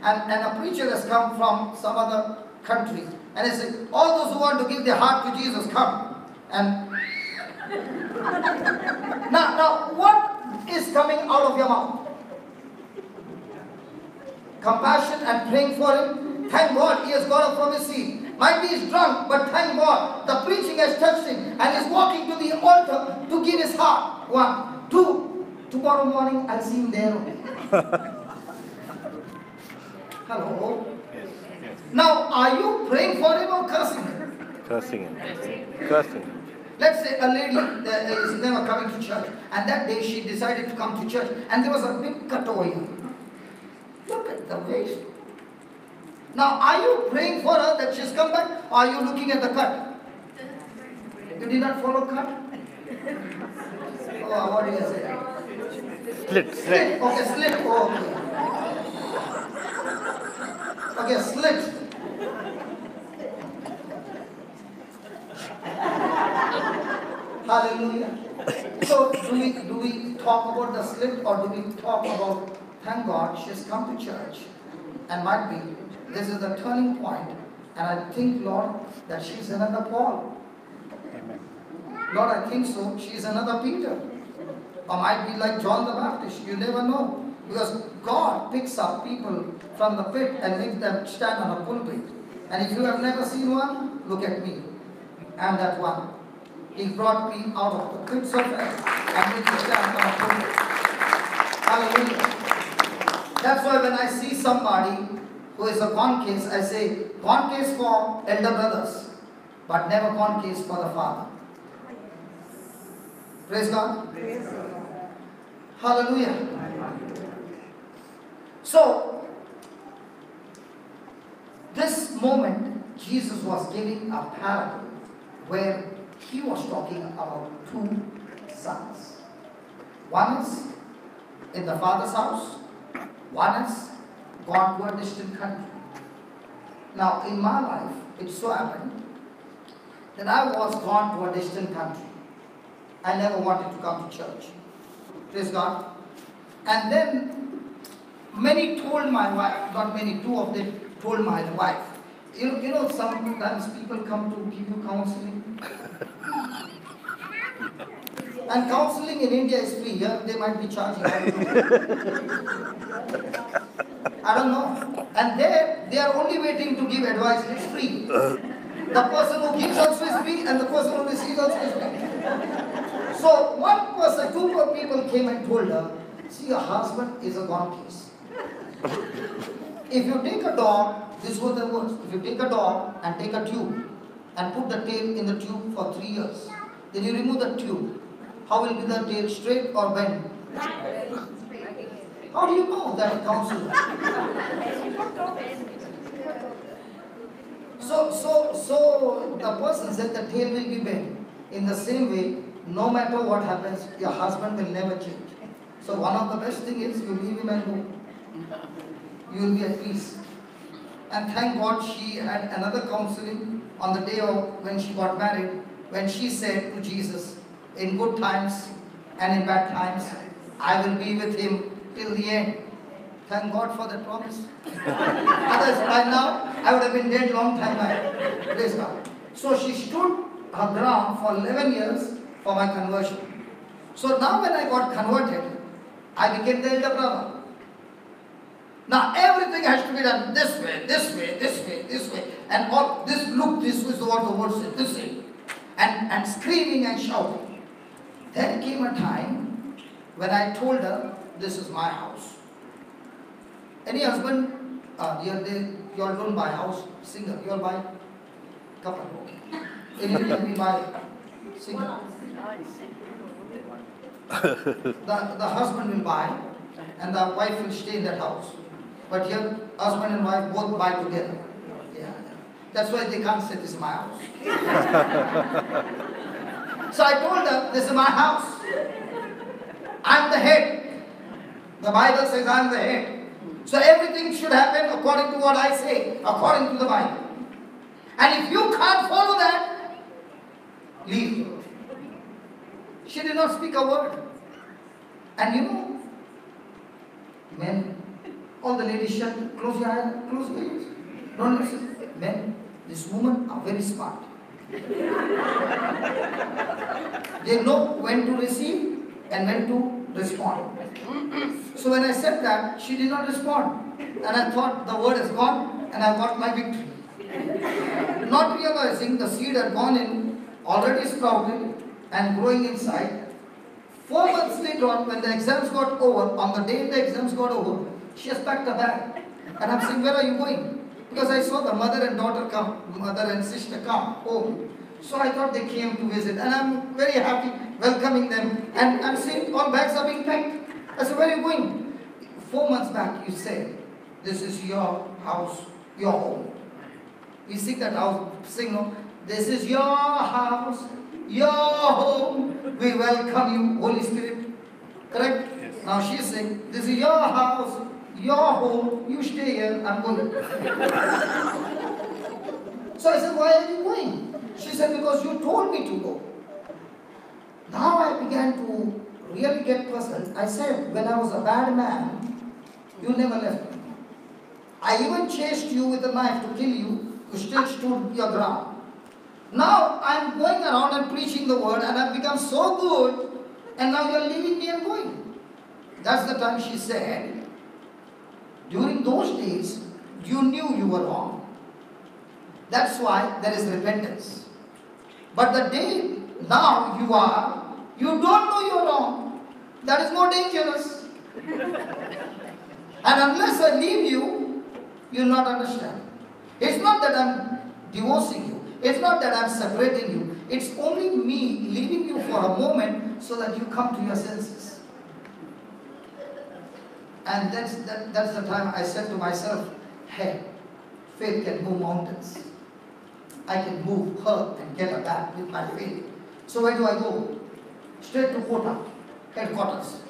A: And a preacher has come from some other country and he said, all those who want to give their heart to Jesus, come. And now what is coming out of your mouth? Compassion and praying for him. Thank God he has got up from his seat. Might be he's drunk, but thank God the preaching has touched him and he's walking to the altar to give his heart. 1, 2. Tomorrow morning I'll see him there. Hello.
C: Yes. Yes.
A: Now, are you praying for him or cursing him?
C: Cursing him. Cursing him.
A: Let's say a lady is never coming to church, and that day she decided to come to church, and there was a big cut over here. Look at the waist. Now, are you praying for her that she's come back, or are you looking at the cut? You did not follow cut? Oh, what do you say?
C: Slit.
A: Slit. Okay, slit. Oh, okay. Okay, slit. Hallelujah. So do we talk about the slit, or do we talk about, thank God she's come to church, and might be this is the turning point, and I think, Lord, that she's another Paul.
C: Amen.
A: Lord, I think so. She's another Peter. or might be like John the Baptist. You never know. Because God picks up people from the pit and makes them stand on a pulpit. And if you have never seen one, look at me. I'm that one. He brought me out of the pits of hell and made me stand on a pulpit. Hallelujah. That's why when I see somebody who is a con case, I say, con case for elder brothers, but never con case for the father. Praise God.
D: Praise God.
A: Hallelujah. So, this moment, Jesus was giving a parable where he was talking about two sons. One is in the father's house, one is gone to a distant country. Now, in my life, it so happened that I was gone to a distant country. I never wanted to come to church. Praise God. And then many told my wife, not many, two of them told my wife. You know, sometimes people come to give you counseling. And counseling in India is free. Here they might be charging. I don't know. And they are only waiting to give advice. It's free. The person who gives also is free, and the person who receives also is free. So one person, two people came and told her, see, your husband is a gone case. If you take a dog, this was the words. If you take a dog and take a tube and put the tail in the tube for 3 years, then you remove the tube. How will be the tail, straight or bent? How do you know that, counselor? So the person said the tail will be bent. In the same way, no matter what happens, your husband will never change. So one of the best thing is you leave him and go. You will be at peace. And thank God she had another counseling on the day of when she got married, when she said to Jesus, in good times and in bad times, I will be with him till the end. Thank God for that promise. Others, by now, I would have been dead long time back. Praise God. So she stood her ground for 11 years for my conversion. So now when I got converted, I became the elder brother. Now everything has to be done this way, this way, this way, this way. And all this, look, this was what the word said, this way. And screaming and shouting. Then came a time when I told her, this is my house. Any husband, you all don't buy house, single, you all buy couple, okay. Any we buy single. The husband will buy and the wife will stay in that house. But here, husband and wife both buy together. Yeah. That's why they can't say this is my house. So I told her, this is my house. I'm the head. The Bible says I'm the head. So everything should happen according to what I say, according to the Bible. And if you can't follow that, leave. She did not speak a word. And you know, men, all the ladies shut, close your eyes, close your ears. Don't listen. Men, this women are very smart. They know when to receive and when to respond. So when I said that, she did not respond. And I thought the word is gone and I got my victory. Not realizing the seed had gone in, already sprouted and growing inside. 4 months later on, when the exams got over, on the day the exams got over, she has packed a bag. And I'm saying, where are you going? Because I saw the mother and daughter come, mother and sister come home. So I thought they came to visit. And I'm very happy welcoming them. And I'm seeing all bags are being packed. I said, where are you going? 4 months back, you said, this is your house, your home. You sing that house, sing, no? This is your house, your home. We welcome you, Holy Spirit. Correct? Yes. Now she's saying, this is your house, your home. You stay here, I'm going. So I said, why are you going? She said, because you told me to go. Now I began to really get puzzled. I said, when I was a bad man, you never left me. I even chased you with a knife to kill you. You still stood your ground. Now I'm going around and preaching the word and I've become so good and now you are leaving me and going. That's the time she said, during those days, you knew you were wrong. That's why there is repentance. But the day now you don't know you are wrong. That is more dangerous. And unless I leave you, you will not understand. It's not that I'm divorcing you. It's not that I'm separating you. It's only me leaving you for a moment so that you come to your senses. And that's the time I said to myself, hey, faith can move mountains. I can move her and get her back with my faith. So where do I go? Straight to Kota, headquarters.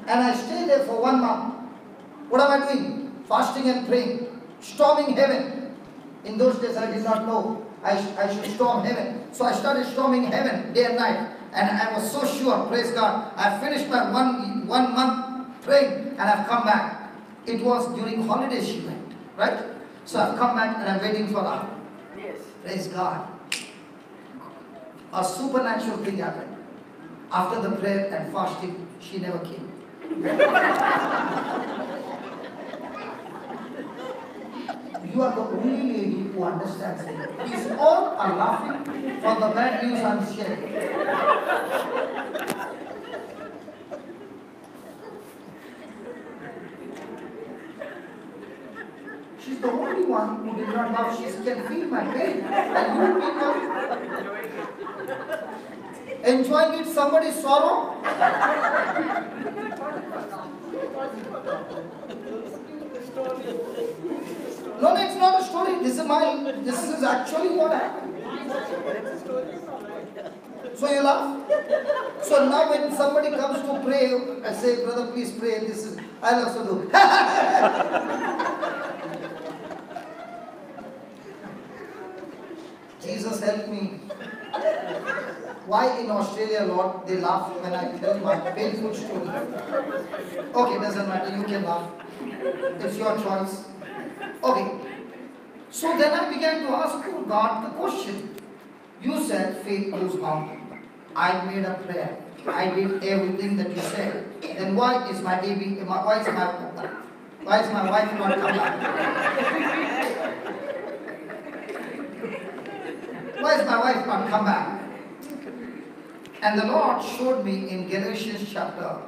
A: And I stay there for 1 month. What am I doing? Fasting and praying, storming heaven. In those days I did not know I should storm heaven. So I started storming heaven day and night. And I was so sure, praise God, I finished my one month praying and I've come back. It was during holidays she went, right? So I've come back and I'm waiting for her.
D: Yes.
A: Praise God. A supernatural thing happened. After the prayer and fasting, she never came. You are the only lady who understands it. These all are laughing for the bad news I'm sharing. She's the only one who did not love. She can feel my pain. And you people enjoying it, somebody's sorrow. No, it's not a story. This is actually what happened. So you laugh? So now when somebody comes to pray, I say, brother, please pray. I'll also do. Jesus help me. Why in Australia, Lord, they laugh when I tell my painful story? Okay, doesn't matter. You can laugh. It's your choice. Okay. So then I began to ask God the question. You said faith moves mountains. I made a prayer. I did everything that you said. Then why is my wife not come back? Why is my wife not come back? And the Lord showed me in Galatians chapter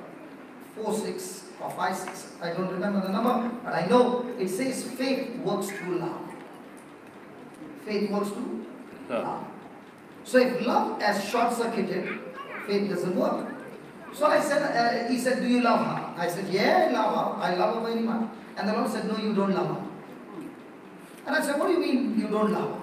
A: 4:6 or 5:6. I don't remember the number, but I know it says faith works through love. Faith works through love. So if love has short-circuited, faith doesn't work. So I said, he said, do you love her? I said, yeah, I love her. I love her very much. And the Lord said, no, you don't love her. And I said, what do you mean you don't love her?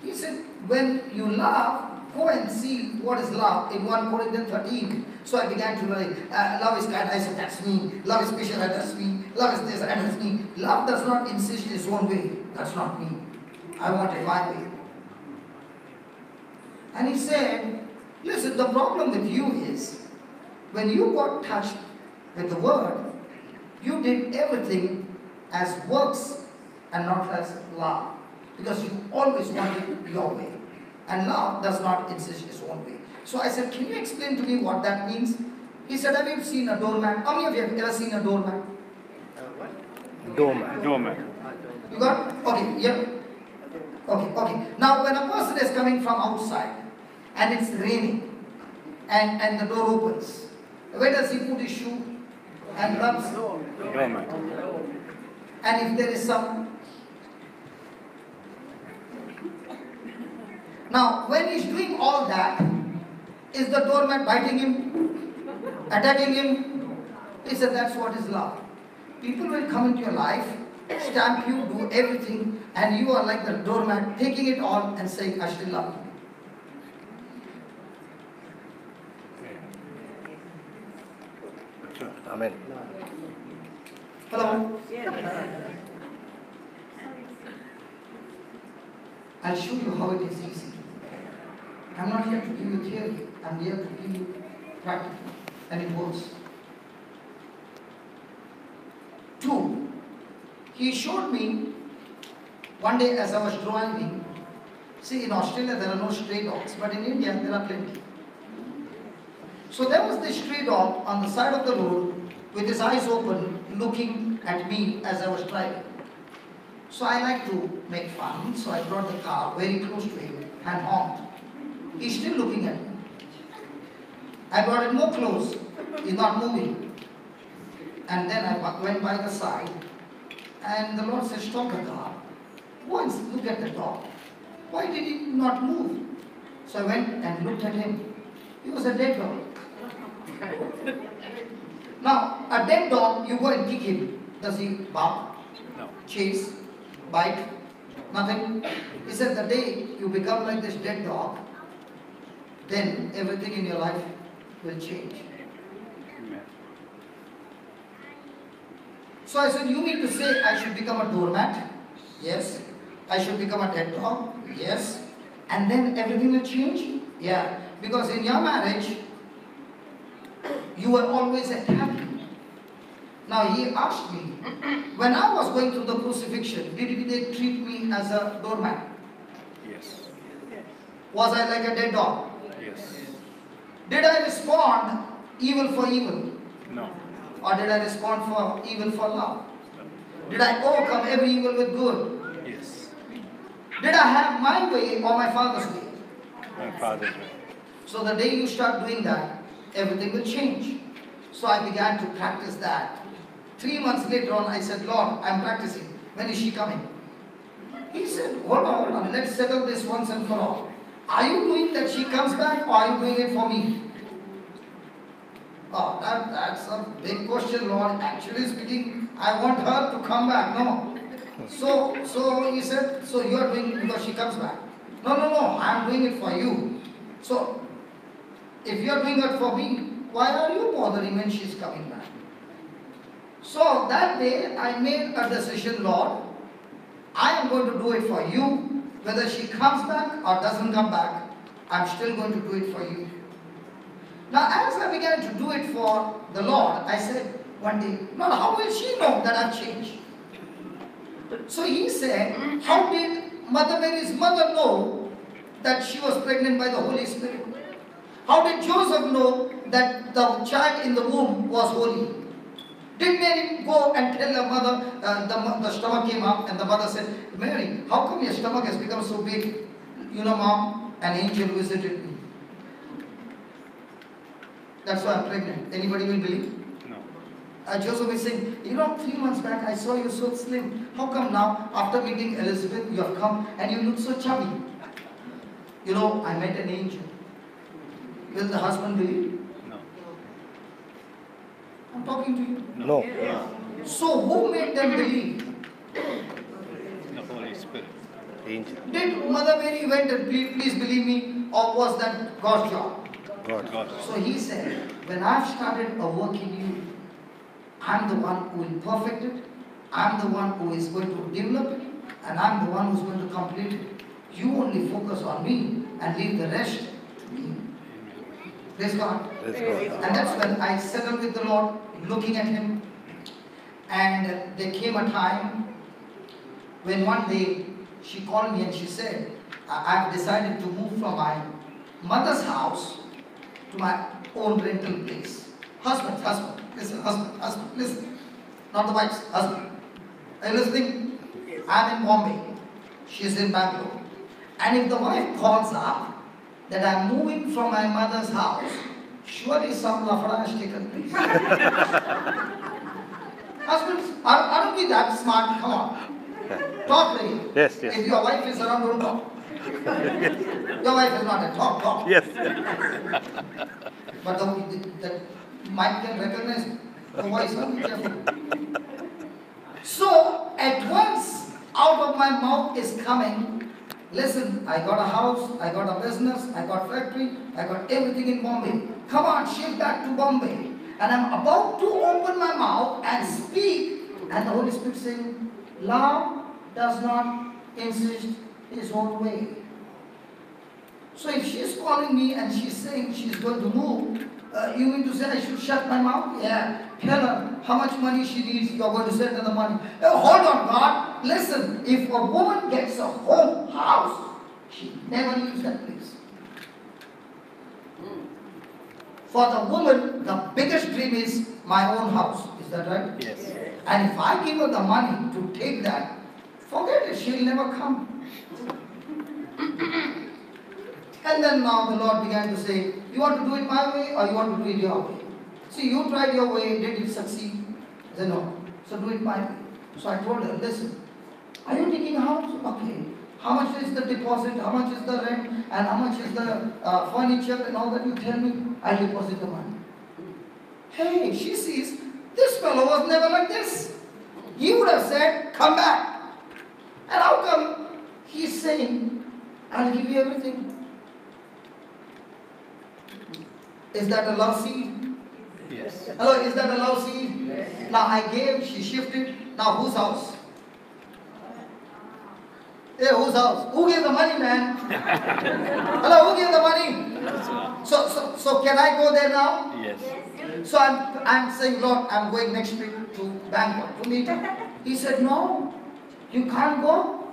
A: He said, when you love, go and see what is love in 1 Corinthians 13. So I began to like, love is kind. I said, that's me. Love is patient, that's me. Love is this, that's me. Love does not insist its own way. That's not me. I want it my way. And he said, listen, the problem with you is, when you got touched with the word, you did everything as works and not as love. Because you always wanted your way. And love does not insist its own way. So I said, can you explain to me what that means? He said, have you seen a doorman? How many of you have ever seen a doorman?
C: Doorman.
A: You got it? Okay, yeah. Okay. Now when a person is coming from outside and it's raining and the door opens, where does he put his shoe and gloves?
C: Doorman.
A: And if there is some... Now, when he's doing all that, is the doormat biting him? Attacking him? He said, that's what is love. People will come into your life, stamp you, do everything, and you are like the doormat, taking it all and saying, I still love you.
C: Amen.
A: Hello? I'll show you how it is easy. I'm not here to give you theory. I'm here to give you practical. And it works. 2. He showed me, one day as I was driving, See, in Australia there are no stray dogs, but in India there are plenty. So there was this stray dog on the side of the road with his eyes open looking at me as I was driving. So I like to make fun, so I brought the car very close to him and honked. He's still looking at me. I brought it more close, he's not moving. And then I went by the side and the Lord said, stop the car. Once look at the dog. Why did he not move? So I went and looked at him. He was a dead dog. Now, a dead dog, you go and kick him. Does he bark?
C: No.
A: Chase? Bite? Nothing? He said the day you become like this dead dog, then everything in your life will change.
C: Amen.
A: So I said, you mean to say I should become a doormat? Yes. I should become a dead dog? Yes. And then everything will change? Yeah. Because in your marriage, you were always happy. Now he asked me, when I was going through the crucifixion, did they treat me as a doormat?
C: Yes.
A: Was I like a dead dog?
C: Yes.
A: Did I respond evil for evil?
C: No.
A: Or did I respond for evil for love? Did I overcome every evil with good?
C: Yes.
A: Did I have my way or my Father's way?
C: My Father's way.
A: So the day you start doing that, everything will change. So I began to practice that. 3 months later on, I said, Lord, I'm practicing. When is she coming? He said, hold on, let's settle this once and for all. Are you doing that she comes back or are you doing it for me? Oh, that's a big question, Lord. Actually speaking, I want her to come back. No. So he said, so you are doing it because she comes back. No, I'm doing it for you. So, if you are doing it for me, why are you bothering when she's coming back? So that day I made a decision, Lord, I am going to do it for you. Whether she comes back or doesn't come back, I'm still going to do it for you. Now as I began to do it for the Lord, I said one day, Lord, how will she know that I've changed? So he said, how did Mother Mary's mother know that she was pregnant by the Holy Spirit? How did Joseph know that the child in the womb was holy? Did Mary go and tell her mother, the stomach came up and the mother said, Mary, how come your stomach has become so big? You know, Mom, an angel visited me. That's why I'm pregnant. Anybody will believe?
C: No.
A: Joseph is saying, 3 months back I saw you so slim. How come now, after meeting Elizabeth, you have come and you look so chubby? I met an angel. Will the husband believe?
C: No.
A: I'm talking to you.
C: No.
A: So who made them believe?
C: The Holy Spirit. Angel.
A: Did Mother Mary went and please believe me, or was that God's job?
C: God.
A: So he said, when I've started a work in you, I'm the one who will perfect it, I'm the one who is going to develop it, and I'm the one who's going to complete it. You only focus on me and leave the rest to me. Praise God. And that's when I settled with the Lord, looking at Him. And there came a time when one day she called me and she said, I've decided to move from my mother's house to my own rental place. Husband, listen. Not the wife's husband. Are you listening? I'm in Bombay. She's in Bangalore. And if the wife calls up that I'm moving from my mother's house, surely some lafada has taken place. Husbands, aren't we that smart? Come on. Talk to me.
C: Yes.
A: If your wife is around, don't talk. Your wife is not there. Talk.
C: Yes.
A: But the mic can recognize the voice. Be careful. So, at once, out of my mouth is coming, listen, I got a house, I got a business, I got factory, I got everything in Bombay. Come on, shift back to Bombay. And I'm about to open my mouth and speak, and the Holy Spirit saying, love does not insist his own way. So if she's calling me and she's saying she's going to move, you mean to say I should shut my mouth? Yeah. Tell her how much money she needs, you're going to send her the money. Hold on, God. Listen, if a woman gets a home house, She never leaves that place. For the woman, the biggest dream is my own house. Is that right?
C: Yes.
A: And if I give her the money to take that, forget it, she'll never come. And then now the Lord began to say, you want to do it my way or you want to do it your way? See, you tried your way, did it succeed? I said, no. So do it my way. So I told her, listen, are you taking a house? Okay. How much is the deposit? How much is the rent? And how much is the furniture and all that? You tell me, I deposit the money. Hey, she sees, this fellow was never like this. He would have said, come back. And how come he's saying, I'll give you everything? Is that a love seed?
C: Yes.
A: Hello, is that a love seed? Yes. Now I gave, she shifted. Now whose house? Hey, whose house? Who gave the money, man? Hello, who gave the money? So can I go there now?
C: Yes.
A: So I'm saying, Lord, I'm going next week to Bangkok to meet him. He said, no, you can't go.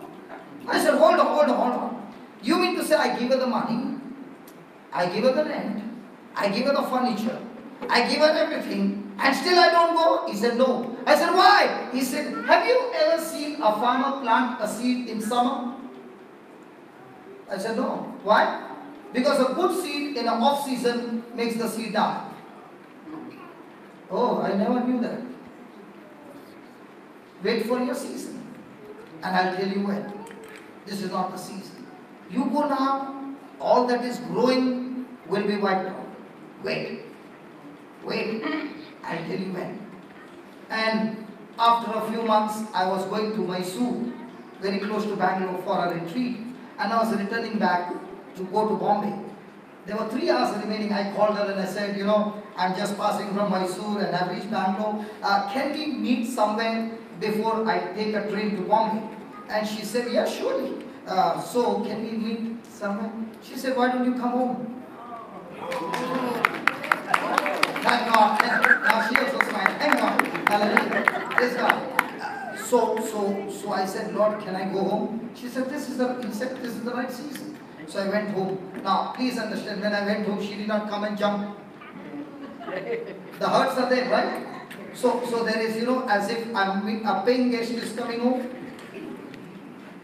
A: I said, hold on. You mean to say I give her the money, I give her the rent, I give her the furniture, I give her everything, and still I don't go? He said, no. I said, why? He said, have you ever seen a farmer plant a seed in summer? I said, no. Why? Because a good seed in an off season makes the seed die. Oh, I never knew that. Wait for your season, and I'll tell you when. This is not the season. You go now, all that is growing will be wiped out. Wait, I'll tell you when. And after a few months, I was going to Mysore, very close to Bangalore, for a retreat, and I was returning back to go to Bombay. There were 3 hours remaining. I called her and I said, I'm just passing from Mysore and I've reached Bangalore. Can we meet somewhere before I take a train to Bombay? And she said, yeah, surely. So can we meet somewhere? She said, why don't you come home? Thank God. Now she also smiled. Thank God. Hallelujah. Praise God. So I said, Lord, can I go home? She said, this is the right season. So I went home. Now, please understand, when I went home, she did not come and jump. The hurts are there, right? So there is, as if a paying guest is coming home.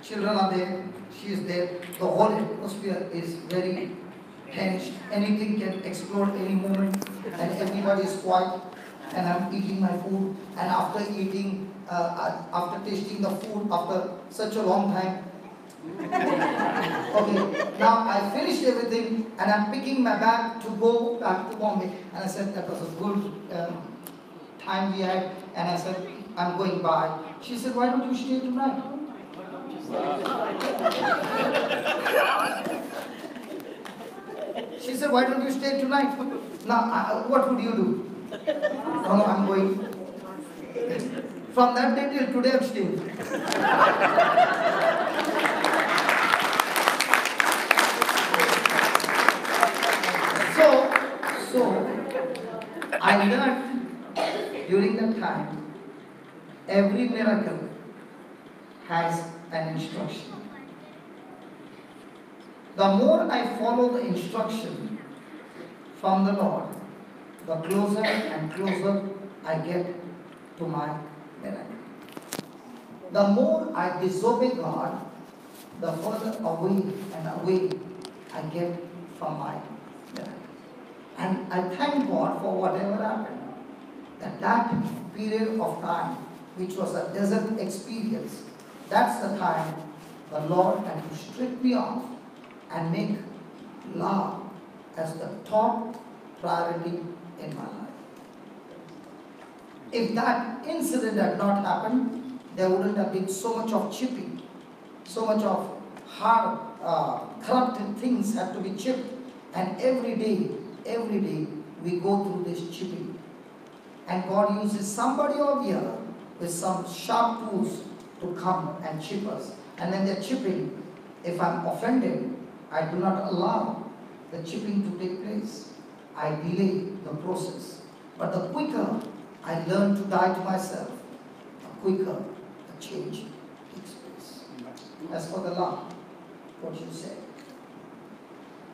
A: Children are there. She is there. The whole atmosphere is very tense. Anything can explode any moment. And everybody is quiet. And I'm eating my food. And after eating, after tasting the food, after such a long time, okay, now I finished everything and I'm picking my bag to go back to Bombay. And I said, that was a good time we had. And I said, I'm going by. She said, why don't you stay tonight? She said, why don't you stay tonight? Now, what would you do? No, I'm going. From that day till today, I'm staying. So, I learned during that time, every miracle has an instruction. The more I follow the instruction from the Lord, the closer and closer I get to my miracle. The more I disobey God, the further away and away I get from my miracle. And I thank God for whatever happened. That period of time, which was a desert experience, that's the time the Lord had to strip me off and make love as the top priority in my life. If that incident had not happened, there wouldn't have been so much of chipping, so much of hard, corrupted things had to be chipped. And every day, we go through this chipping. And God uses somebody over here with some sharp tools to come and chip us. And when they're chipping, if I'm offended, I do not allow the chipping to take place. I delay the process. But the quicker I learn to die to myself, the quicker the change takes place. As for the law, what you said.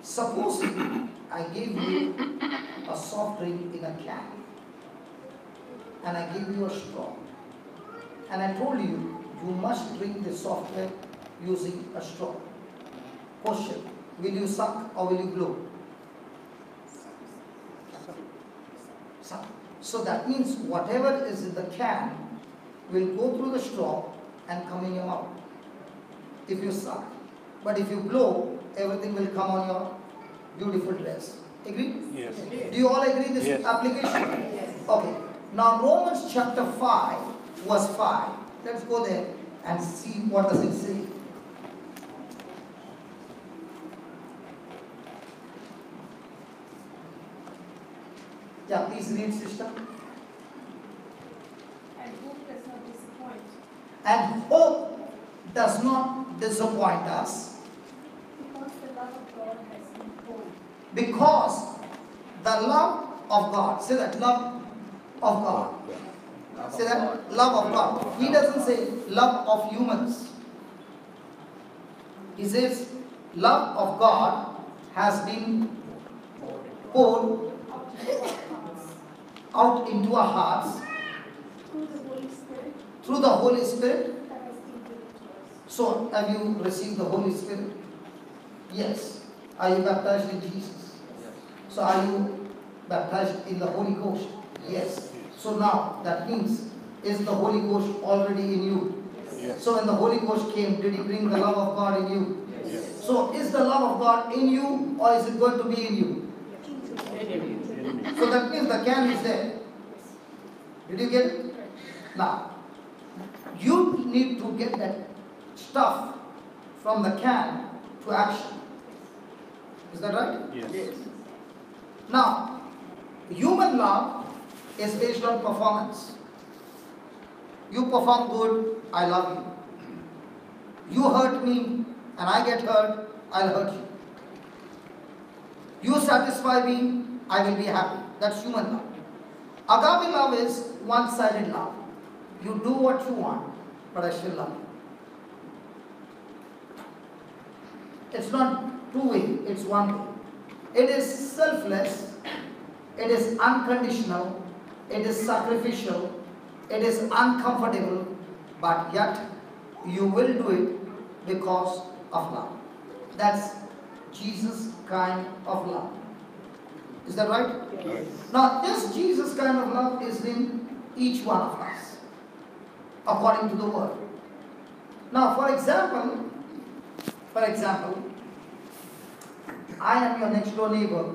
A: Supposing I gave you a soft drink in a can, and I gave you a straw, and I told you, you must drink the soft drink using a straw. Question, will you suck or will you blow? Suck. So that means whatever is in the can will go through the straw and come in your mouth if you suck. But if you blow, everything will come on your beautiful dress. Agree?
C: Yes.
A: Do you all agree this
C: Yes.
A: application? Okay. Now Romans chapter 5 verse 5. Let's go there and see what does it say. Yeah, please read, sister.
D: And hope does not disappoint,
A: And hope does not disappoint us
D: because the love of God has been poured.
A: because the love of God, say that, love of God. Say that, love of God. He doesn't say love of humans. He says love of God has been poured out into our hearts
D: Through the Holy Spirit
A: through the Holy Spirit.
D: that has been given to us.
A: So, have you received the Holy Spirit? Yes. Are you baptized in Jesus? So, are you baptized in the Holy Ghost? Yes. So now, that means, is the Holy Ghost already in you?
C: Yes.
A: So when the Holy Ghost came, did He bring the love of God in you?
C: Yes.
A: So is the love of God in you or is it going to be in you? So that means the can is there. Did you get it? Now, you need to get that stuff from the can to action. Is that right?
C: Yes.
A: Now, human love is based on performance. You perform good, I love you. You hurt me and I get hurt, I'll hurt you. You satisfy me, I will be happy. That's human love. Agape love is one-sided love. You do what you want, but I still love you. It's not two-way, it's one way. It is selfless, it is unconditional, it is sacrificial, it is uncomfortable, but yet you will do it because of love. That's Jesus' kind of love. Is that right?
C: Yes.
A: Now, this Jesus kind of love is in each one of us, according to the word. Now, for example, I am your next door neighbor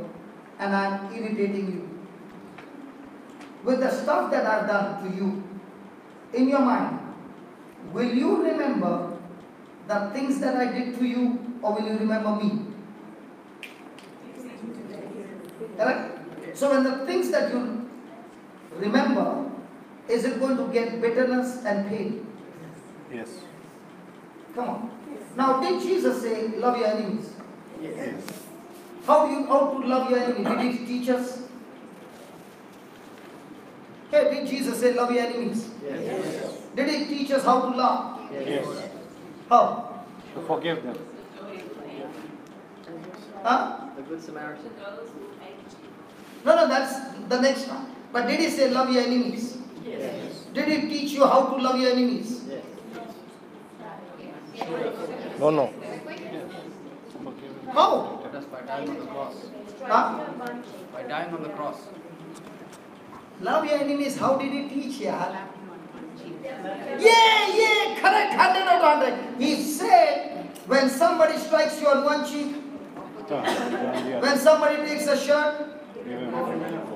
A: and I am irritating you. With the stuff that I have done to you, in your mind, will you remember the things that I did to you or will you remember me? Correct? So when the things that you remember, is it going to get bitterness and pain?
C: Yes.
A: Come on. Now, did Jesus say, love your enemies?
C: Yes.
A: How to love your enemy? Did He teach us? Okay, did Jesus say, love your enemies?
B: Yes.
A: Did He teach us how to love?
C: Yes.
A: How?
C: To forgive them.
A: Huh?
B: The Good Samaritan.
A: No, that's the next one. But did He say, love your enemies?
B: Yes.
A: Did He teach you how to love your enemies?
B: Yes.
C: No.
A: How?
B: Just by dying on the cross.
A: Huh?
B: By dying on the cross.
A: Love your enemies, how did He teach you? Yeah, correct, 100 out of 100. He said, when somebody strikes you on one cheek, when somebody takes a shirt,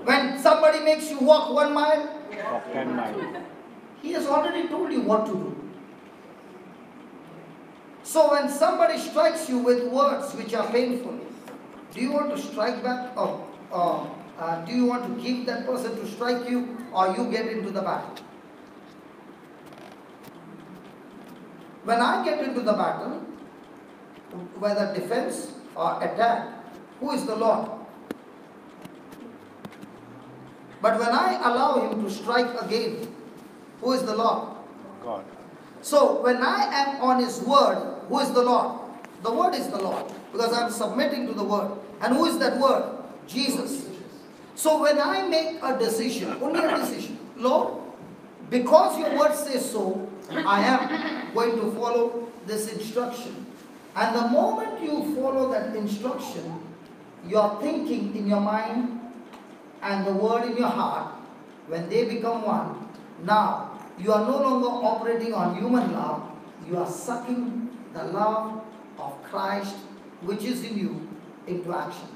A: when somebody makes you walk 1 mile,
C: Walk 10 miles.
A: He has already told you what to do. So when somebody strikes you with words which are painful, do you want to strike back or do you want to give that person to strike you or you get into the battle? When I get into the battle, whether defense or attack, who is the Lord? But when I allow Him to strike again, who is the Lord?
C: God.
A: So when I am on His word, who is the Lord? The word is the Lord. because I'm submitting to the word. And who is that word? Jesus. So when I make a decision, only a decision, Lord, because your word says so, I am going to follow this instruction. And the moment you follow that instruction, your thinking in your mind and the word in your heart, when they become one, now you are no longer operating on human love, you are sucking the love of Christ which is in you into action.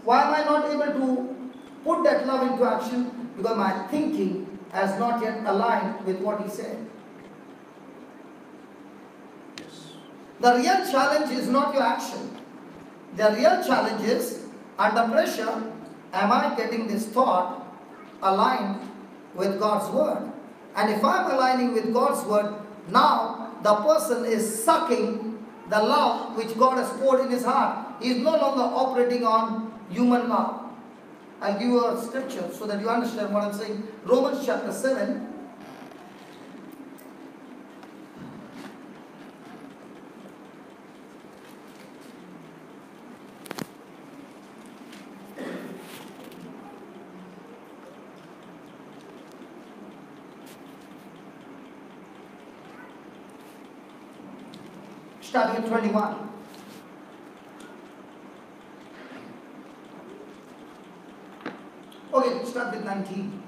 A: Why am I not able to put that love into action? Because my thinking has not yet aligned with what he said. The real challenge is not your action. The real challenge is, under pressure, am I getting this thought aligned with God's word? And if I'm aligning with God's word, now the person is sucking the love which God has poured in his heart. He is no longer operating on human love. I'll give you a scripture so that you understand what I'm saying. Romans chapter 7. Starting at 21. Okay, start with 19.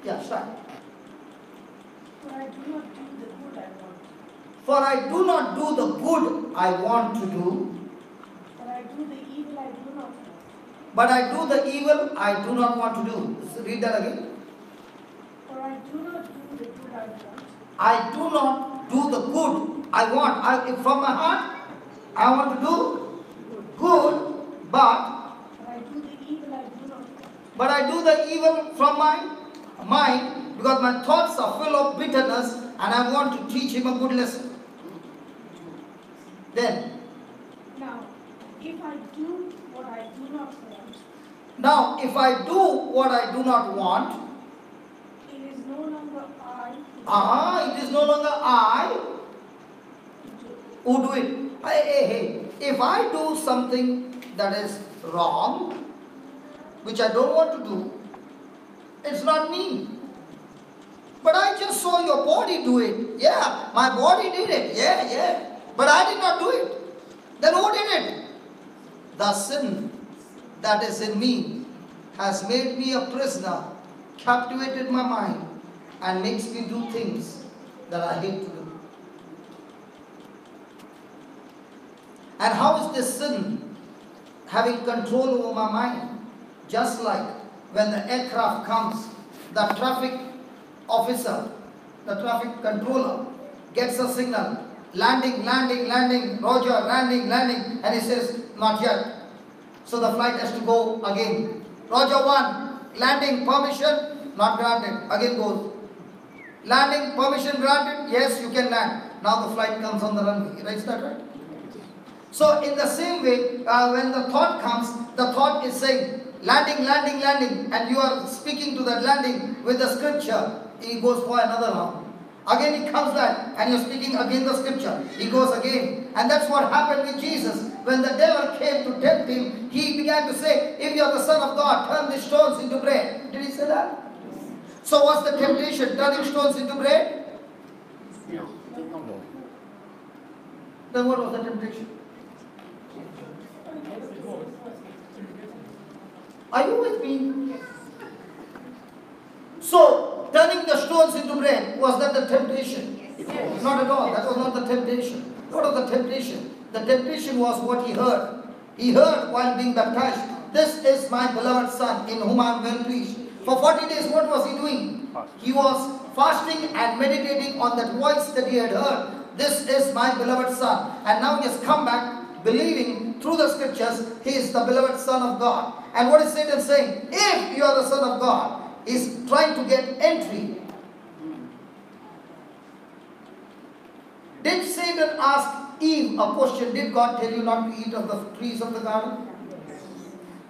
A: Yeah, start.
D: For I do not do the good I want,
A: For I do not do the good I want to do,
D: but I do the evil I do not want.
A: but I do the evil I do not want to do. So read that again.
D: For I do not do the good I want,
A: I do not do the good I want. From my heart, I want to do good, but I do the evil from my mind because my thoughts are full of bitterness and I want to teach him a good lesson. Then,
D: now, if I do what I do not want,
A: now if I do what I do not want,
D: it is no longer I
A: it is no longer I
D: who do
A: who do it. Hey, if I do something that is wrong, which I don't want to do, it's not me. But I just saw your body do it. Yeah, my body did it. Yeah. But I did not do it. Then who did it? The sin that is in me has made me a prisoner, captivated my mind, and makes me do things that I hate to do. And how is this sin having control over my mind? Just like when the aircraft comes, the traffic officer, the traffic controller gets a signal, landing, Roger, landing, and he says, not yet. So the flight has to go again. Roger 1, landing permission, not granted. Again goes. Landing permission granted, yes, you can land. Now the flight comes on the runway. Is that right? So in the same way, when the thought comes, the thought is saying, landing, and you are speaking to that landing with the scripture. He goes for another round. Again he comes back and you're speaking again the scripture. He goes again. And that's what happened with Jesus. When the devil came to tempt him, he began to say, if you are the Son of God, turn these stones into bread. Did he say that? So what's the temptation? Turning stones into bread?
C: No.
A: Then what was the temptation? Are you with me? So, turning the stones into bread, was that the temptation? Yes. Not at all. That was not the temptation. What was the temptation? The temptation was what he heard. He heard while being baptized, this is my beloved Son in whom I am well pleased. For 40 days, what was he doing? He was fasting and meditating on that voice that he had heard. This is my beloved Son. And now he has come back believing through the scriptures he is the beloved Son of God. And what is Satan saying? If you are the Son of God, he's trying to get entry. Did Satan ask Eve a question? Did God tell you not to eat of the trees of the garden?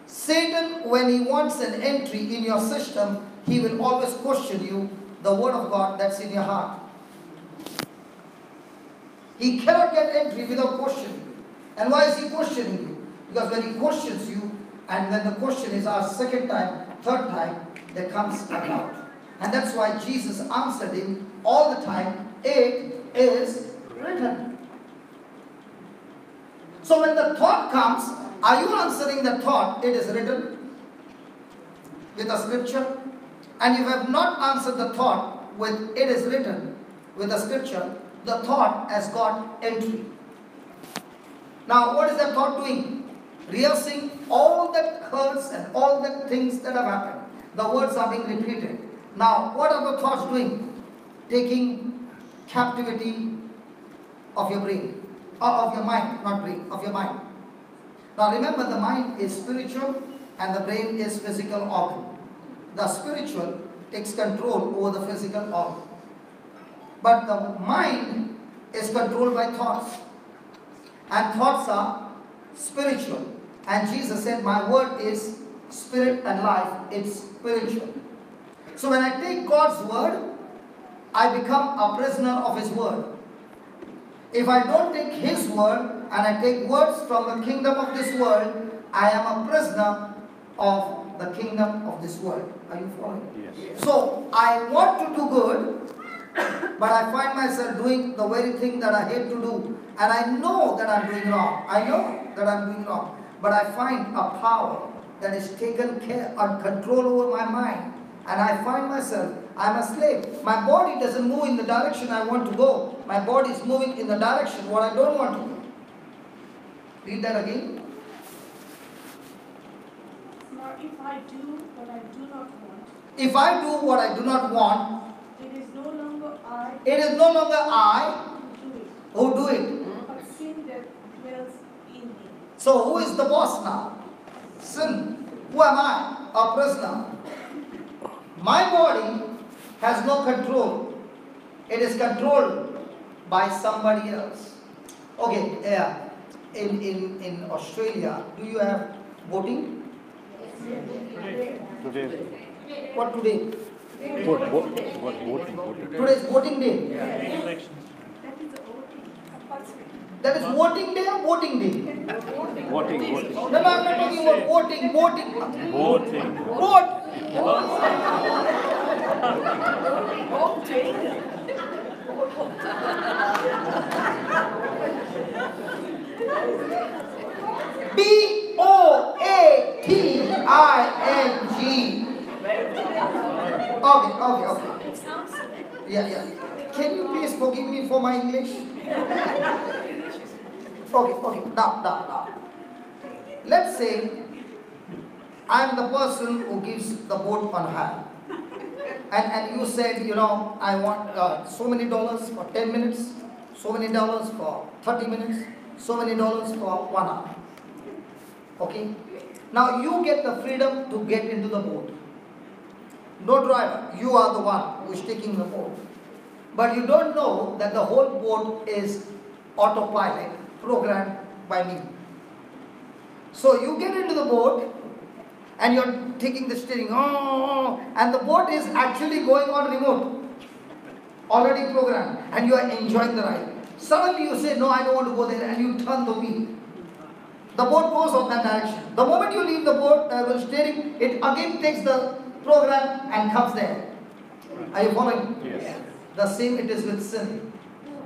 A: Satan, when he wants an entry in your system, he will always question you, the word of God that's in your heart. He cannot get entry without questioning. And why is he questioning you? Because when he questions you, and when the question is asked second time, third time, there comes a doubt. And that's why Jesus answered him all the time, it is written. So when the thought comes, are you answering the thought, it is written, with a scripture? And if you have not answered the thought with it is written, with a scripture, the thought has got entry. Now what is that thought doing? Rehearsing all that hurts and all the things that have happened. The words are being repeated. Now what are the thoughts doing? Taking captivity of your brain. Of your mind, not brain, of your mind. Now remember, the mind is spiritual and the brain is physical organ. The spiritual takes control over the physical organ. But the mind is controlled by thoughts. And thoughts are spiritual. And Jesus said, my word is spirit and life. It's spiritual. So when I take God's word, I become a prisoner of His word. If I don't take His word and I take words from the kingdom of this world, I am a prisoner of the kingdom of this world. Are you following?
C: Yes.
A: So I want to do good, but I find myself doing the very thing that I hate to do. And I know that I'm doing wrong. I know that I'm doing wrong. But I find a power that is taken care and control over my mind. And I find myself, I'm a slave. My body doesn't move in the direction I want to go. My body is moving in the direction what I don't want to go. Read that again.
D: Now, if I do what I do not want,
A: If I do what I do not want,
D: it is no longer I
A: it is no longer I
D: who do it,
A: who do it.
D: but sin that dwells in me.
A: So who is the boss now? Sin. Who am I? A prisoner. My body has no control. It is controlled by somebody else. Okay, yeah. In Australia, do you have voting?
C: Today,
A: What today?
C: voting.
A: Today is voting day.
D: That is the voting.
A: That is voting day or voting day?
C: Voting.
A: No, I'm not talking about voting.
C: Voting.
A: Vote. B-O-A-T-I-N-G. Okay. Yeah. Can you please forgive me for my English? Okay. Now. Let's say I'm the person who gives the vote on hire. And you said, I want so many dollars for 10 minutes, so many dollars for 30 minutes, so many dollars for 1 hour. Okay? Now you get the freedom to get into the boat. No driver. You are the one who is taking the boat. But you don't know that the whole boat is autopilot, programmed by me. So you get into the boat and you're taking the steering, and the boat is actually going on remote, already programmed, and you are enjoying the ride. Suddenly you say, no, I don't want to go there, and you turn the wheel. The boat goes on that direction. The moment you leave the boat, the steering, it again takes the program and comes there. Are you following?
C: Yes.
A: The same it is with sin.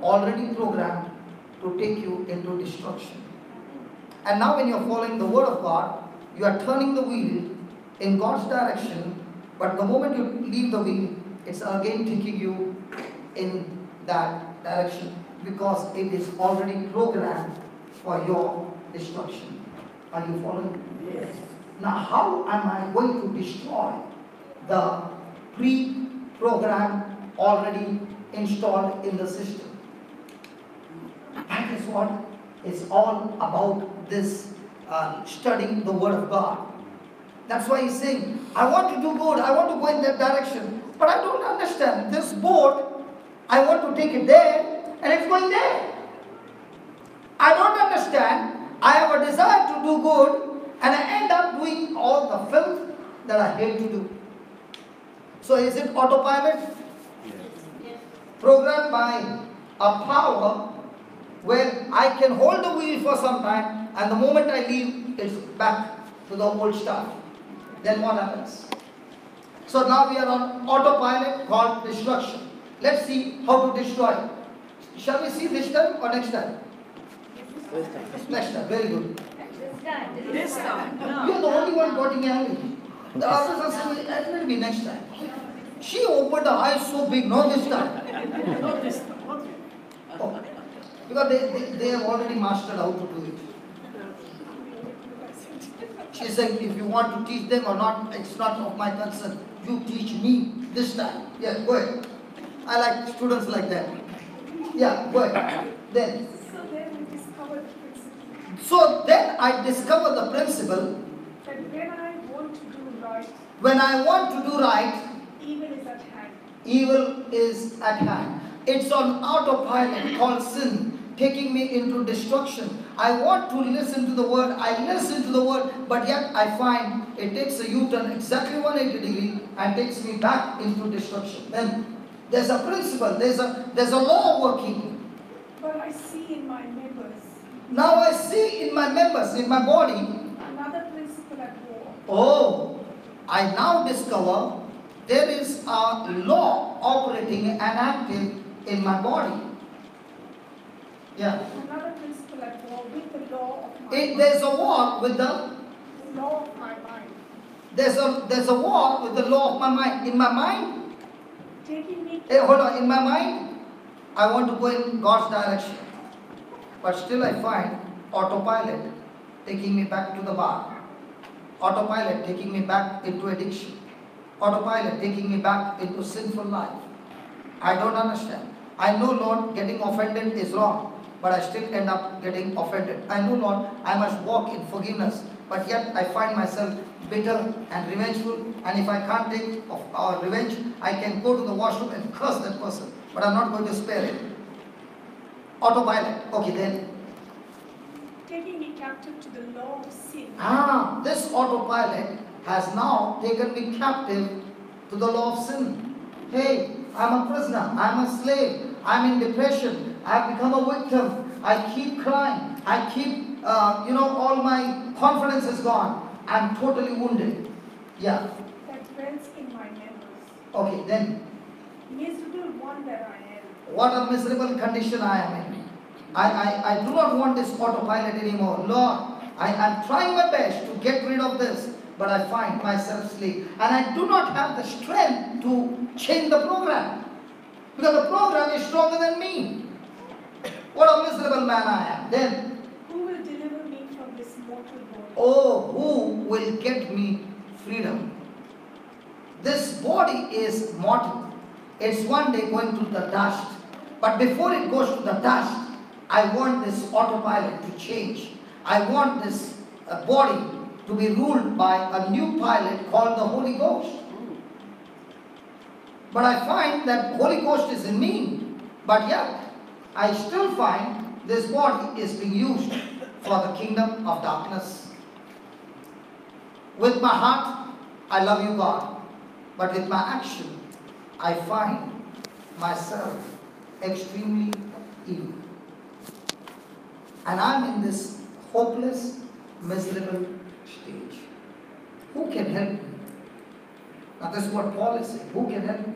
A: Already programmed to take you into destruction. And now when you're following the word of God, you are turning the wheel in God's direction, but the moment you leave the wheel, it's again taking you in that direction because it is already programmed for your destruction. Are you following? Yes. Now how am I going to destroy the pre-program already installed in the system? That is what it's all about, this studying the Word of God. That's why he's saying, I want to do good, I want to go in that direction, but I don't understand. This boat, I want to take it there, and it's going there. I don't understand. I have a desire to do good, and I end up doing all the filth that I hate to do. So is it autopilot?
C: Yes.
A: Programmed by a power where I can hold the wheel for some time, and the moment I leave, it's back to the old stuff. Then what happens? So now we are on autopilot called destruction. Let's see how to destroy. Shall we see this time or next time? Next time. Very good.
E: This time.
A: You are the only one getting angry. The others are saying, let me next time. She opened her eyes so big, no this time.
E: Not this time. Okay.
A: Oh, because they have already mastered how to do it. She said, if you want to teach them or not, it's not of my concern. You teach me this time. Yeah, go ahead. I like students like that. Yeah, go ahead. Then.
D: So then we discover the principle
A: So then I discover the principle.
D: that when I want to do right,
A: When I want to do right,
D: evil is at hand.
A: evil is at hand. It's on autopilot called sin, taking me into destruction. I want to listen to the word, I listen to the word, but yet I find it takes a U-turn exactly 180 degree and takes me back into destruction. Then there's a principle, there's a law working.
D: But I see in my members
A: Now I see in my members, in my body,
D: another principle at war.
A: oh, I now discover there is a law operating and active in my body. Yeah.
D: Another principle at war with the law of my
A: There's a war with the
D: law of my mind.
A: there's a war with the law of my mind. In my mind,
D: Taking me
A: hold on, in my mind, I want to go in God's direction. But still I find autopilot taking me back to the bar. Autopilot taking me back into addiction. Autopilot taking me back into sinful life. I don't understand. I know, Lord, getting offended is wrong, but I still end up getting offended. I know, Lord, I must walk in forgiveness, but yet I find myself bitter and revengeful, and if I can't take revenge, I can go to the washroom and curse that person, but I'm not going to spare it. Autopilot. Okay, then.
D: taking me captive to the law of sin.
A: This autopilot has now taken me captive to the law of sin. Hey, I'm a prisoner, I'm a slave, I'm in depression, I've become a victim, I keep crying, I keep, all my confidence is gone, I'm totally wounded. Yeah,
D: That dwells in my members.
A: okay, then,
D: Miserable one that I am.
A: what a miserable condition I am in. I do not want this autopilot anymore. Lord, I am trying my best to get rid of this, but I find myself asleep. And I do not have the strength to change the program, because the program is stronger than me. What a miserable man I am. Then,
D: Who will deliver me from this mortal body?
A: oh, who will get me freedom? This body is mortal. It's one day going to the dust. But before it goes to the dust, I want this autopilot to change. I want this body to be ruled by a new pilot called the Holy Ghost. But I find that Holy Ghost is in me. But yet, I still find this body is being used for the kingdom of darkness. With my heart, I love you, God. But with my action, I find myself extremely evil. And I'm in this hopeless, miserable stage. Who can help me? Now this is what Paul is saying. Who can help me?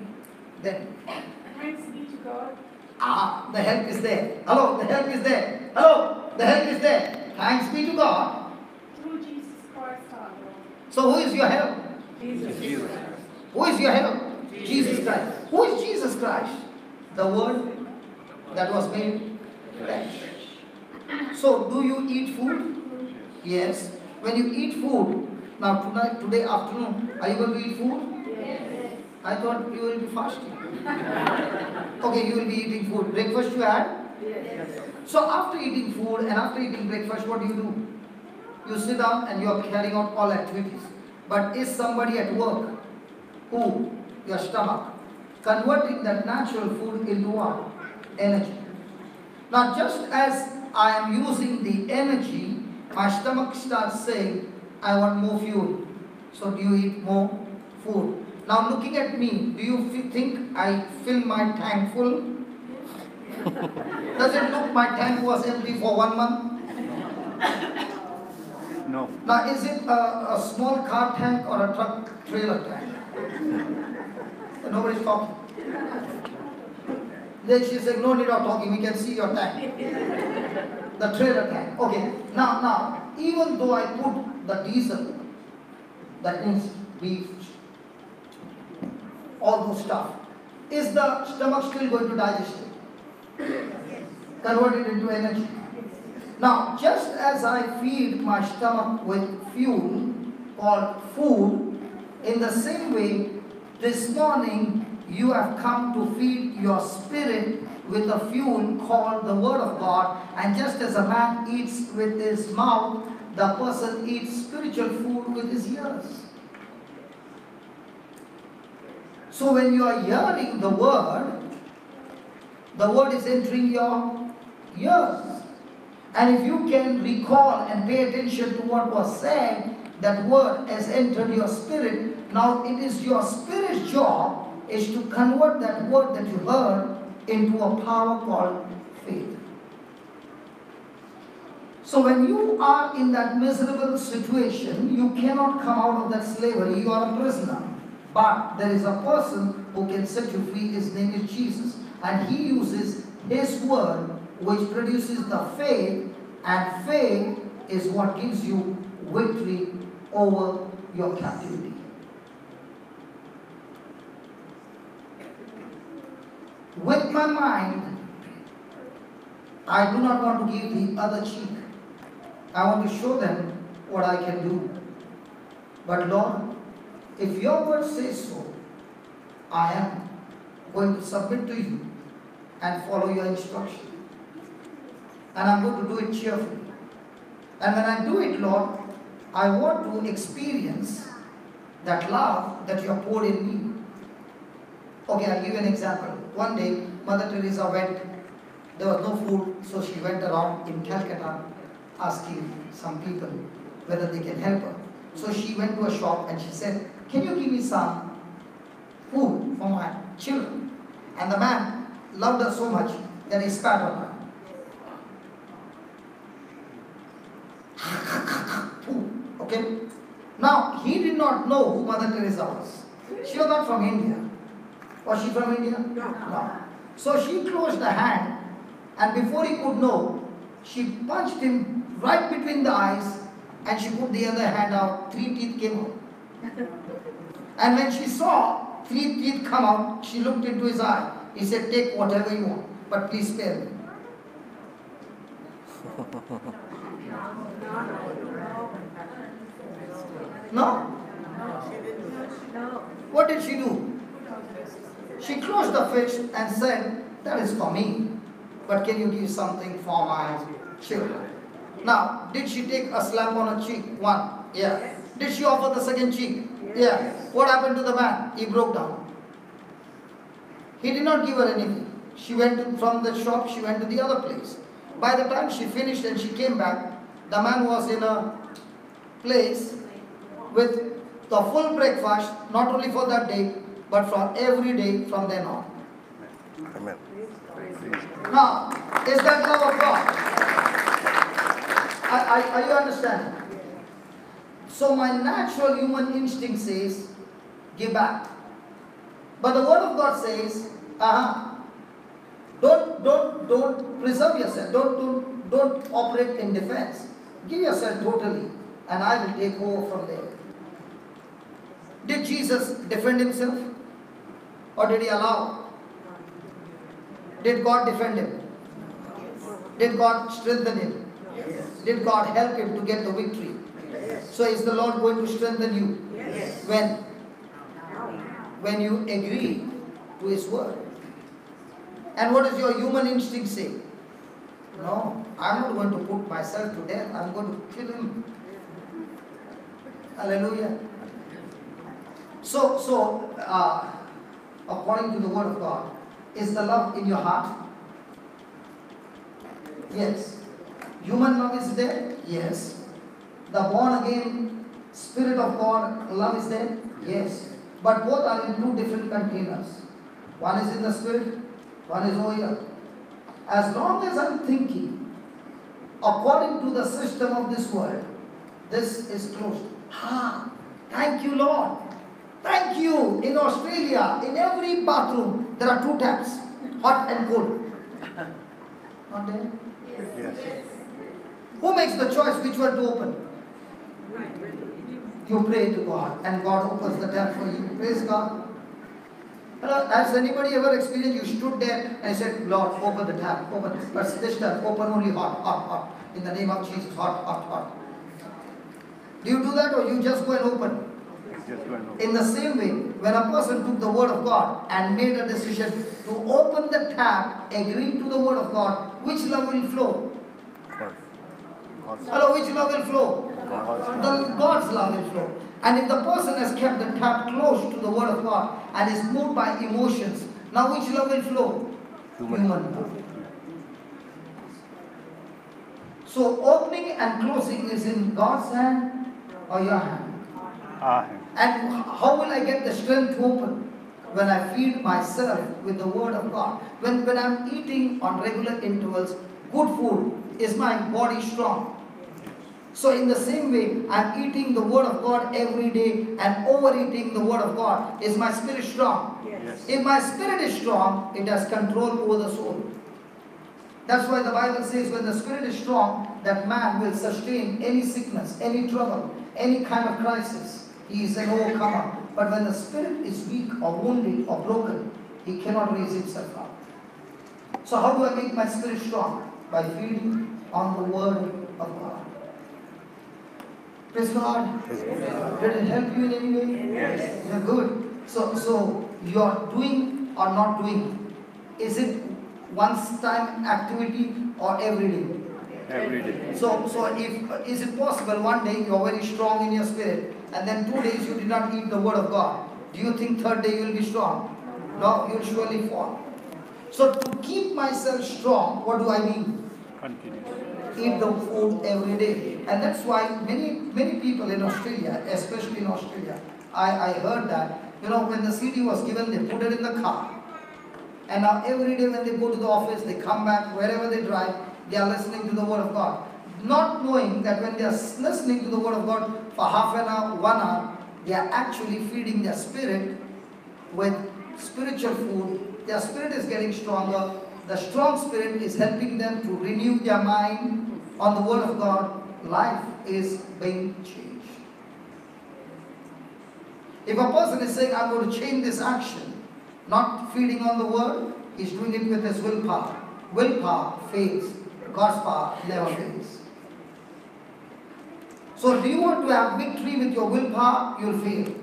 A: Then,
D: Thanks be to God.
A: the help is there. Hello, the help is there. Hello, the help is there. Thanks be to God.
D: Through Jesus Christ our Lord.
A: So who is your help?
E: Jesus.
A: Who is your help? Jesus Christ. Who is Jesus Christ? The Word that was made flesh. So, do you eat food? Yes. When you eat food, now today afternoon, are you going to eat food?
D: Yes.
A: I thought you will be fasting. Okay, you will be eating food. Breakfast you had?
D: Yes.
A: So after eating food and after eating breakfast, what do? You sit down and you are carrying out all activities. But is somebody at work who, your stomach, converting that natural food into what? Energy. Now just as I am using the energy, my stomach starts saying, I want more fuel. So do you eat more food? Now looking at me, do you think I fill my tank full? Does it look my tank was empty for 1 month?
C: No.
A: Now, is it a small car tank or a truck trailer tank? Nobody's talking. Then she said, no need of talking, we can see your tank. The trailer tank. Okay. Now, even though I put the diesel, that means beef, all those stuff, is the stomach still going to digest it? Convert it into energy. Now, just as I feed my stomach with fuel called food, in the same way, this morning you have come to feed your spirit with a fuel called the Word of God. And just as a man eats with his mouth, the person eats spiritual food with his ears. So when you are hearing the Word is entering your ears. And if you can recall and pay attention to what was said, that word has entered your spirit. Now it is your spirit's job is to convert that word that you heard into a power called faith. So when you are in that miserable situation, you cannot come out of that slavery. You are a prisoner. But there is a person who can set you free. His name is Jesus. And he uses his word, which produces the faith, and faith is what gives you victory over your captivity. With my mind, I do not want to give the other cheek. I want to show them what I can do. But Lord, if your word says so, I am going to submit to you and follow your instruction. And I'm going to do it cheerfully. And when I do it, Lord, I want to experience that love that you have poured in me. Okay, I'll give you an example. One day, Mother Teresa went, there was no food, so she went around in Calcutta asking some people whether they can help her. So she went to a shop and she said, can you give me some food for my children? And the man loved her so much that he spat on her. Okay? Now, he did not know who Mother Teresa was. She was not from India. Was she from India? No. So she closed the hand, and before he could know, she punched him right between the eyes, and she put the other hand out. 3 teeth came out. And when she saw 3 teeth come out, she looked into his eye. He said, take whatever you want, but please spare me. No? What did she do? She closed the fist and said, that is for me, but can you give something for my children? Now, did she take a slap on her cheek? 1. Yeah. Did she offer the second cheek? Yeah. What happened to the man? He broke down. He did not give her anything. She went from the shop, she went to the other place. By the time she finished and she came back, the man was in a place with the full breakfast, not only for that day, but for every day from then on.
C: Amen.
A: Now, is that love of God? Are you understanding? So my natural human instinct says, give back. But the word of God says, don't preserve yourself. Don't operate in defense. Give yourself totally, and I will take over from there. Did Jesus defend himself? Or did he allow? Did God defend him? Did God strengthen him? Did God help him to get the victory? So is the Lord going to strengthen you? When you agree to his word. And what does your human instinct say? No, I'm not going to put myself to death. I'm going to kill him. Hallelujah. So, according to the word of God, is the love in your heart? Yes. Human love is there? Yes. The born again Spirit of God love is there? Yes. But both are in 2 different containers. One is in the Spirit, one is over here. As long as I'm thinking according to the system of this world, this is closed. Thank you, Lord. Thank you. In Australia, in every bathroom, there are 2 taps, hot and cold. Not there?
C: Yes.
A: Who makes the choice which one to open? You pray to God and God opens the tap for you. Praise God. Has anybody ever experienced you stood there and said, Lord, open the tap, open, but this tap, open only hot, hot, hot. In the name of Jesus, hot, hot, hot. Do you do that or you just go and open?
C: Just go and open.
A: In the same way, when a person took the word of God and made a decision to open the tap, agreeing to the word of God, which love will flow? Hello, which love will flow? God's love will flow. And if the person has kept the tap close to the word of God and is moved by emotions, now which love will flow? Human love. So opening and closing is in God's hand or your hand? And how will I get the strength to open? When I feed myself with the word of God. When I'm eating on regular intervals good food, is my body strong? So in the same way, I'm eating the word of God every day and overeating the word of God. Is my spirit strong?
C: Yes.
A: If my spirit is strong, it has control over the soul. That's why the Bible says when the spirit is strong, that man will sustain any sickness, any trouble, any kind of crisis. He is an overcomer. But when the spirit is weak or wounded or broken, he cannot raise himself up. So how do I make my spirit strong? By feeding on the word of God. Praise God. Did it help you in any way?
C: Yes.
A: You're good. So you're doing or not doing. Is it once time activity or every day?
C: Every day.
A: So if is it possible one day you're very strong in your spirit and then 2 days you did not eat the word of God? Do you think third day you will be strong? No, you'll surely fall. So to keep myself strong, what do I mean?
C: Continue.
A: Eat the food every day. And that's why many people in Australia, especially in Australia, I heard that, when the CD was given, they put it in the car. And now every day when they go to the office, they come back, wherever they drive, they are listening to the word of God. Not knowing that when they are listening to the word of God for half an hour, 1 hour, they are actually feeding their spirit with spiritual food. Their spirit is getting stronger. The strong spirit is helping them to renew their mind on the word of God. Life is being changed. If a person is saying, I'm going to change this action, not feeding on the word, he's doing it with his willpower. Willpower fails. God's power never fails. So do you want to have victory with your willpower? You'll fail.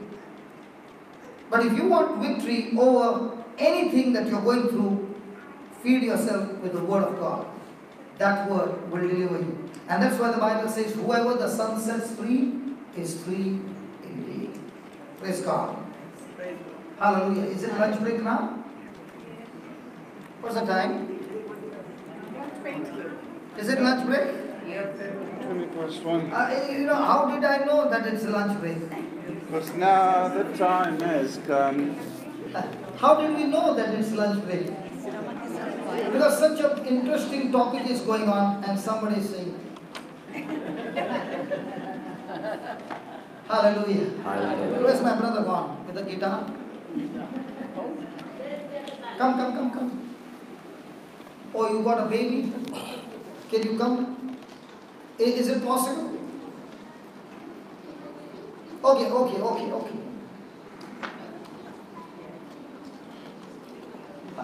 A: But if you want victory over anything that you're going through, feed yourself with the word of God. That word will deliver you. And that's why the Bible says, whoever the Son sets free is free indeed. Praise God. Hallelujah. Is it lunch break now? What's the time? Is it lunch break?
C: 20+1.
A: How did I know that it's lunch break?
C: Because now the time has come.
A: How did we know that it's lunch break? Because such an interesting topic is going on and somebody is saying, Hallelujah. Where's my brother gone? With the guitar? Come. Oh, you got a baby? Can you come? Is it possible? Okay.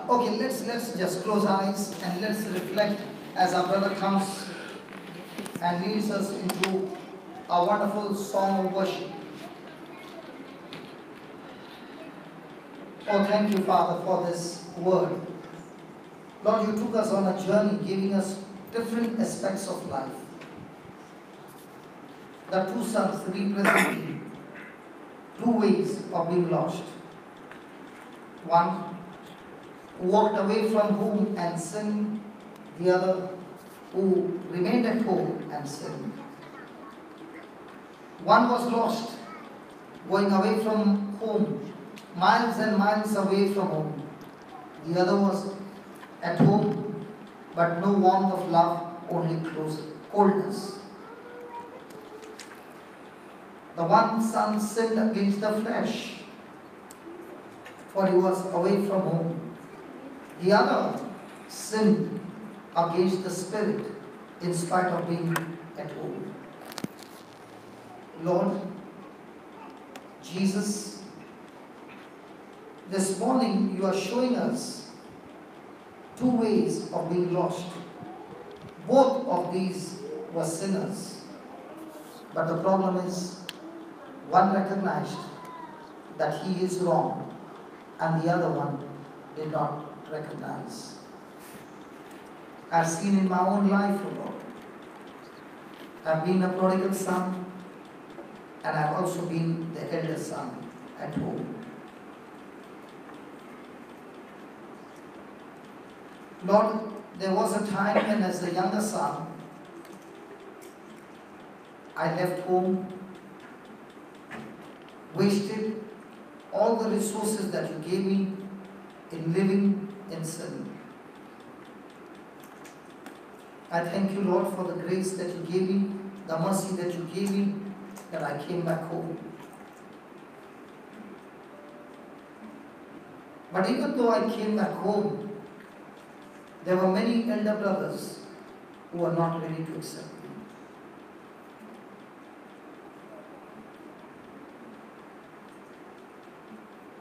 A: Okay, let's just close our eyes and let's reflect as our brother comes and leads us into a wonderful song of worship. Oh, thank you, Father, for this word. Lord, you took us on a journey, giving us different aspects of life. The 2 sons representing 2 ways of being lost. One who walked away from home and sinned, the other who remained at home and sinned. One was lost, going away from home, miles and miles away from home. The other was at home, but no warmth of love, only coldness. The one son sinned against the flesh, for he was away from home. The other sinned against the spirit, in spite of being at home. Lord Jesus, this morning you are showing us two ways of being lost. Both of these were sinners. But the problem is, one recognized that he is wrong, and the other one did not recognize. I've seen in my own life, O Lord. I've been a prodigal son, and I've also been the elder son at home. Lord, there was a time when, as the younger son, I left home, wasted all the resources that you gave me in living in sin. I thank you, Lord, for the grace that you gave me, the mercy that you gave me, that I came back home. But even though I came back home, there were many elder brothers who were not ready to accept me.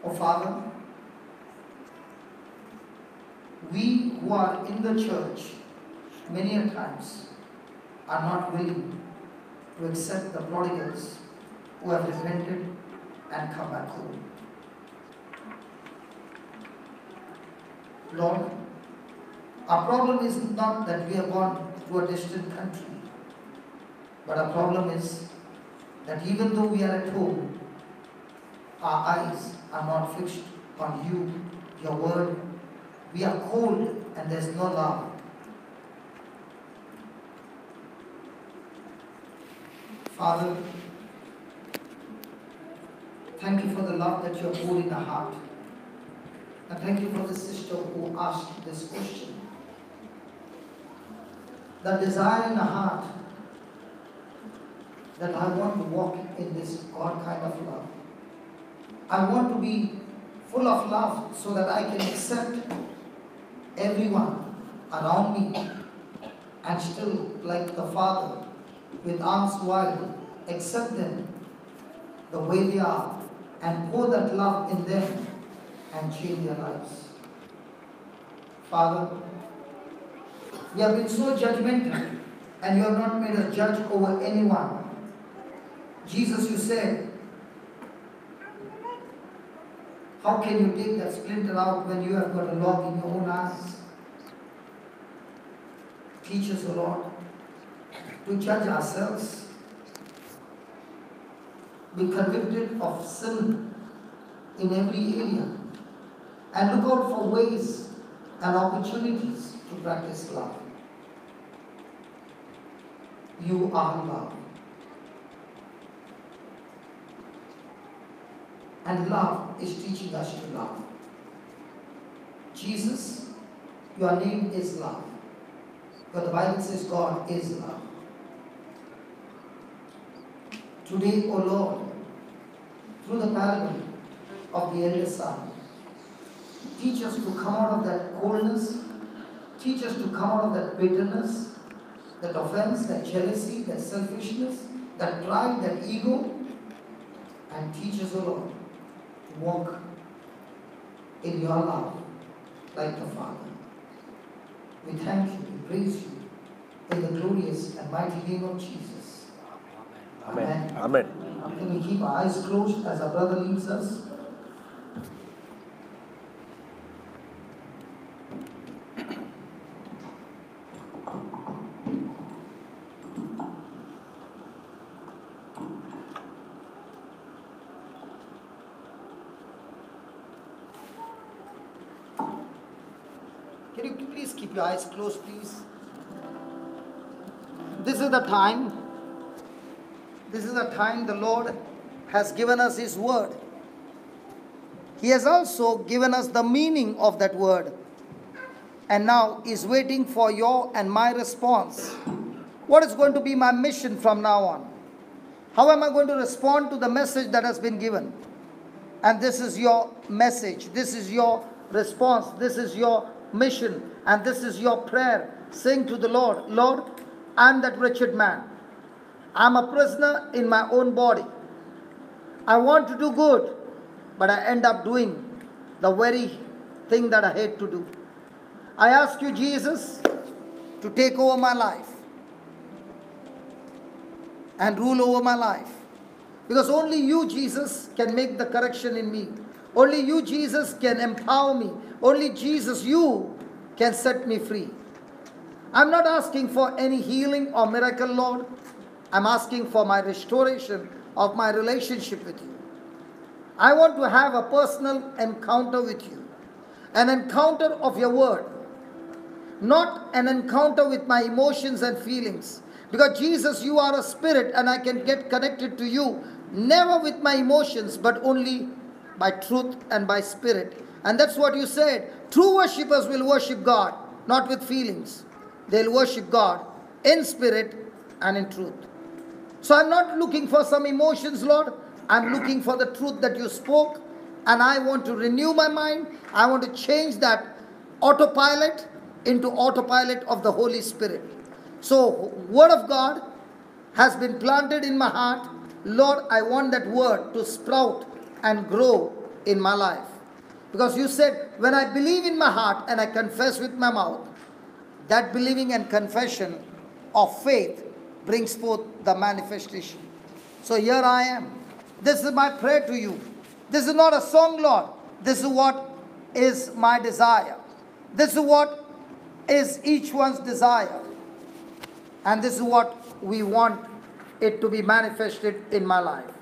A: Oh Father, we who are in the church many a times are not willing to accept the prodigals who have repented and come back home. Lord, our problem is not that we have gone to a distant country, but our problem is that even though we are at home, our eyes are not fixed on you, your word. We are cold and there's no love. Father, thank you for the love that you have poured in our heart. And thank you for the sister who asked this question. The desire in our heart that I want to walk in this God kind of love. I want to be full of love so that I can accept everyone around me and still, like the Father, with arms wide, accept them the way they are and pour that love in them and change their lives. Father, we have been so judgmental and you have not made us judge over anyone. Jesus, you said, how can you take that splinter out when you have got a log in your own eyes? Teach us, O Lord, to judge ourselves, be convicted of sin in every area, and look out for ways and opportunities to practice love. You are love. And love is teaching us to love. Jesus, your name is love. But the Bible says God is love. Today, O Lord, through the parable of the elder son, teach us to come out of that coldness, teach us to come out of that bitterness, that offense, that jealousy, that selfishness, that pride, that ego, and teach us, O Lord, to walk in your love like the Father. We thank you, we praise you in the glorious and mighty name of Jesus.
B: Amen.
C: Amen.
A: Can we keep our eyes closed as our brother leads us? Can you please keep your eyes closed, please? This is the time. This is the time the Lord has given us His word. He has also given us the meaning of that word. and now is waiting for your and my response. What is going to be my mission from now on? How am I going to respond to the message that has been given? And this is your message. This is your response. This is your mission. And this is your prayer. Saying to the Lord, Lord, I'm that wretched man. I'm a prisoner in my own body. I want to do good, but I end up doing the very thing that I hate to do. I ask you, Jesus, to take over my life and rule over my life. Because only you, Jesus, can make the correction in me. Only you, Jesus, can empower me. Only Jesus, you can set me free. I'm not asking for any healing or miracle, Lord. I'm asking for my restoration of my relationship with you. I want to have a personal encounter with you. An encounter of your word. Not an encounter with my emotions and feelings. Because Jesus, you are a spirit and I can get connected to you. Never with my emotions, but only by truth and by spirit. And that's what you said. True worshippers will worship God, not with feelings. They'll worship God in spirit and in truth. So I'm not looking for some emotions, Lord. I'm looking for the truth that you spoke. And I want to renew my mind. I want to change that autopilot into autopilot of the Holy Spirit. So word of God has been planted in my heart. Lord, I want that word to sprout and grow in my life. Because you said, when I believe in my heart and I confess with my mouth, that believing and confession of faith brings forth the manifestation. So here I am. This is my prayer to you. This is not a song, Lord. This is what is my desire. This is what is each one's desire. And this is what we want it to be manifested in my life.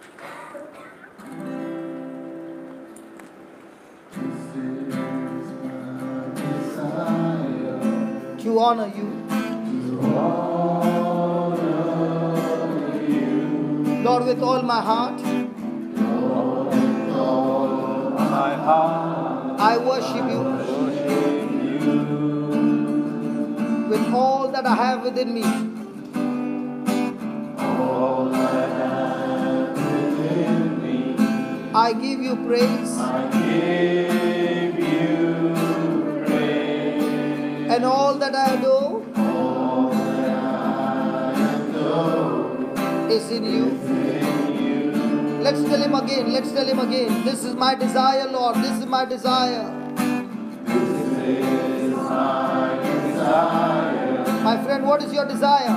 A: To honor you. Lord, with all my heart, I worship you. With all that I have within me. I give you praise. And all that I do is in you. Let's tell him again. Let's tell him again. This is my desire, Lord. This is my desire. My friend, what is your desire?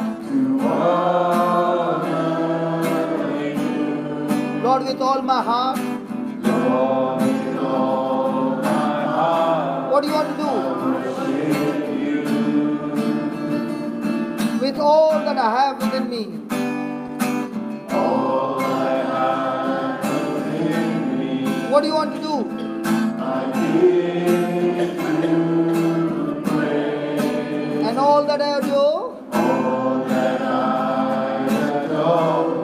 A: Lord, with all my heart. What do you want to do? With all that I have within me. What do you want to do? And all that I do?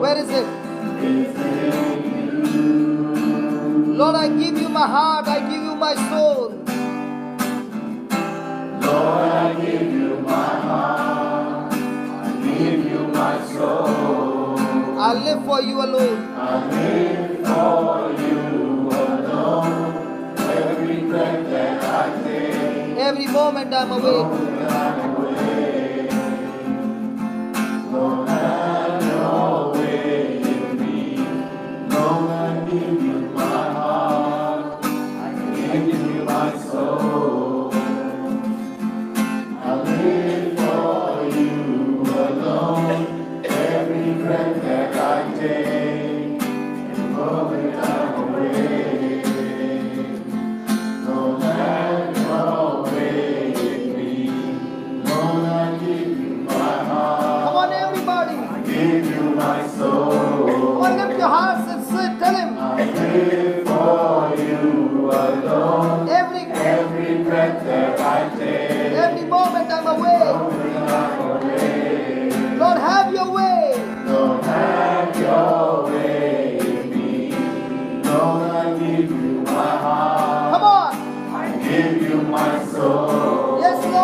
A: Where is it? Lord, I give you my heart, I give you my soul.
C: Lord, I give you my heart, I give you my soul.
A: I live for you alone.
C: I live for you alone. Every breath that I take,
A: every moment I'm awake.
C: Lord, have your way in me. Lord, I give you my heart, I give you my soul. I live for you alone. Every breath that I take, and moment I'm awake. Lord, have your way in me. Lord, I give you my heart.
A: Come on, everybody.
C: Give you my soul.
A: Come on, lift your hearts and say, tell him.
C: I live for you alone.
A: Every
C: breath that I take,
A: every moment I'm awake. Lord, have your way.
C: Lord, have your way in me. Lord, I give you my heart.
A: Come on.
C: I give you my soul.
A: Yes, Lord.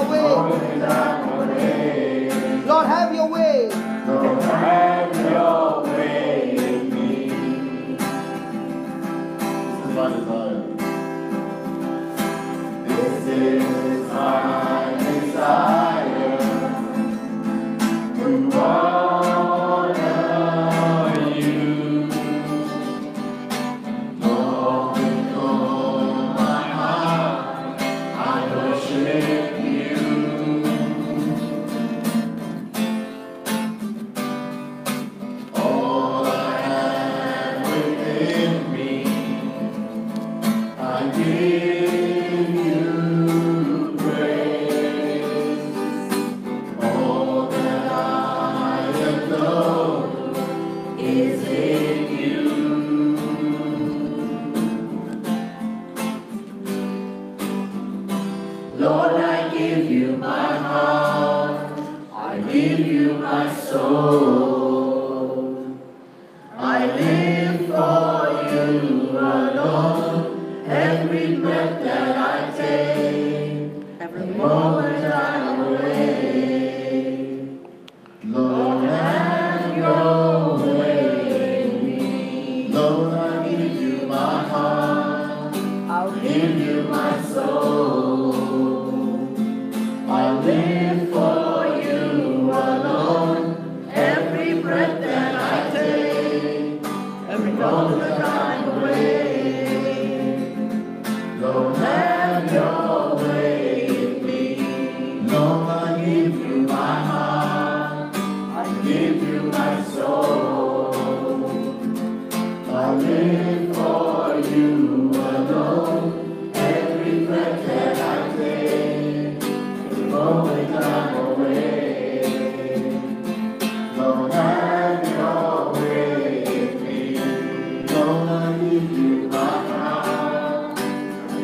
A: away.
C: Lord, I'm away.
A: Lord, have your way.
C: Lord, have your way in me. This is my desire. This is my desire to honor you. Lord, with all my heart, I worship you. All I have within me, I give you praise. All that I adore is in you. Lord, I give you my heart, I give you my soul. I live for you alone, every breath that I take, every moment I'm away. Lord, have your way in me. Lord, I give you my heart, I'll give you my soul. I live for you alone, every breath that I take, every moment I'm away. Lord, have your way in me. Lord, I give you my heart, I give you my soul. I live for you alone, every breath that I take, every moment I'm away. Lord, have your way in me. Lord, I give you my heart, I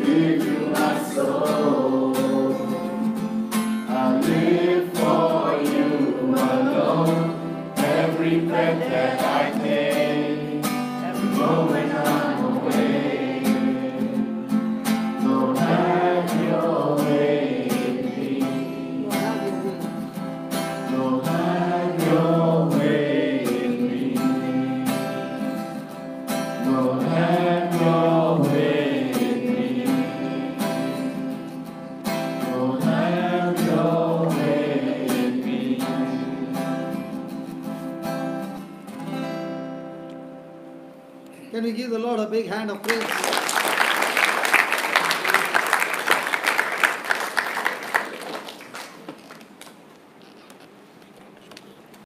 C: give you my soul. I live for you alone, every breath that I take, every moment I'm away. Lord, have your way in me. Lord, have your way in me. Lord, have your way in me. Lord, have your way in me.
A: Can we give the Lord a big hand of praise?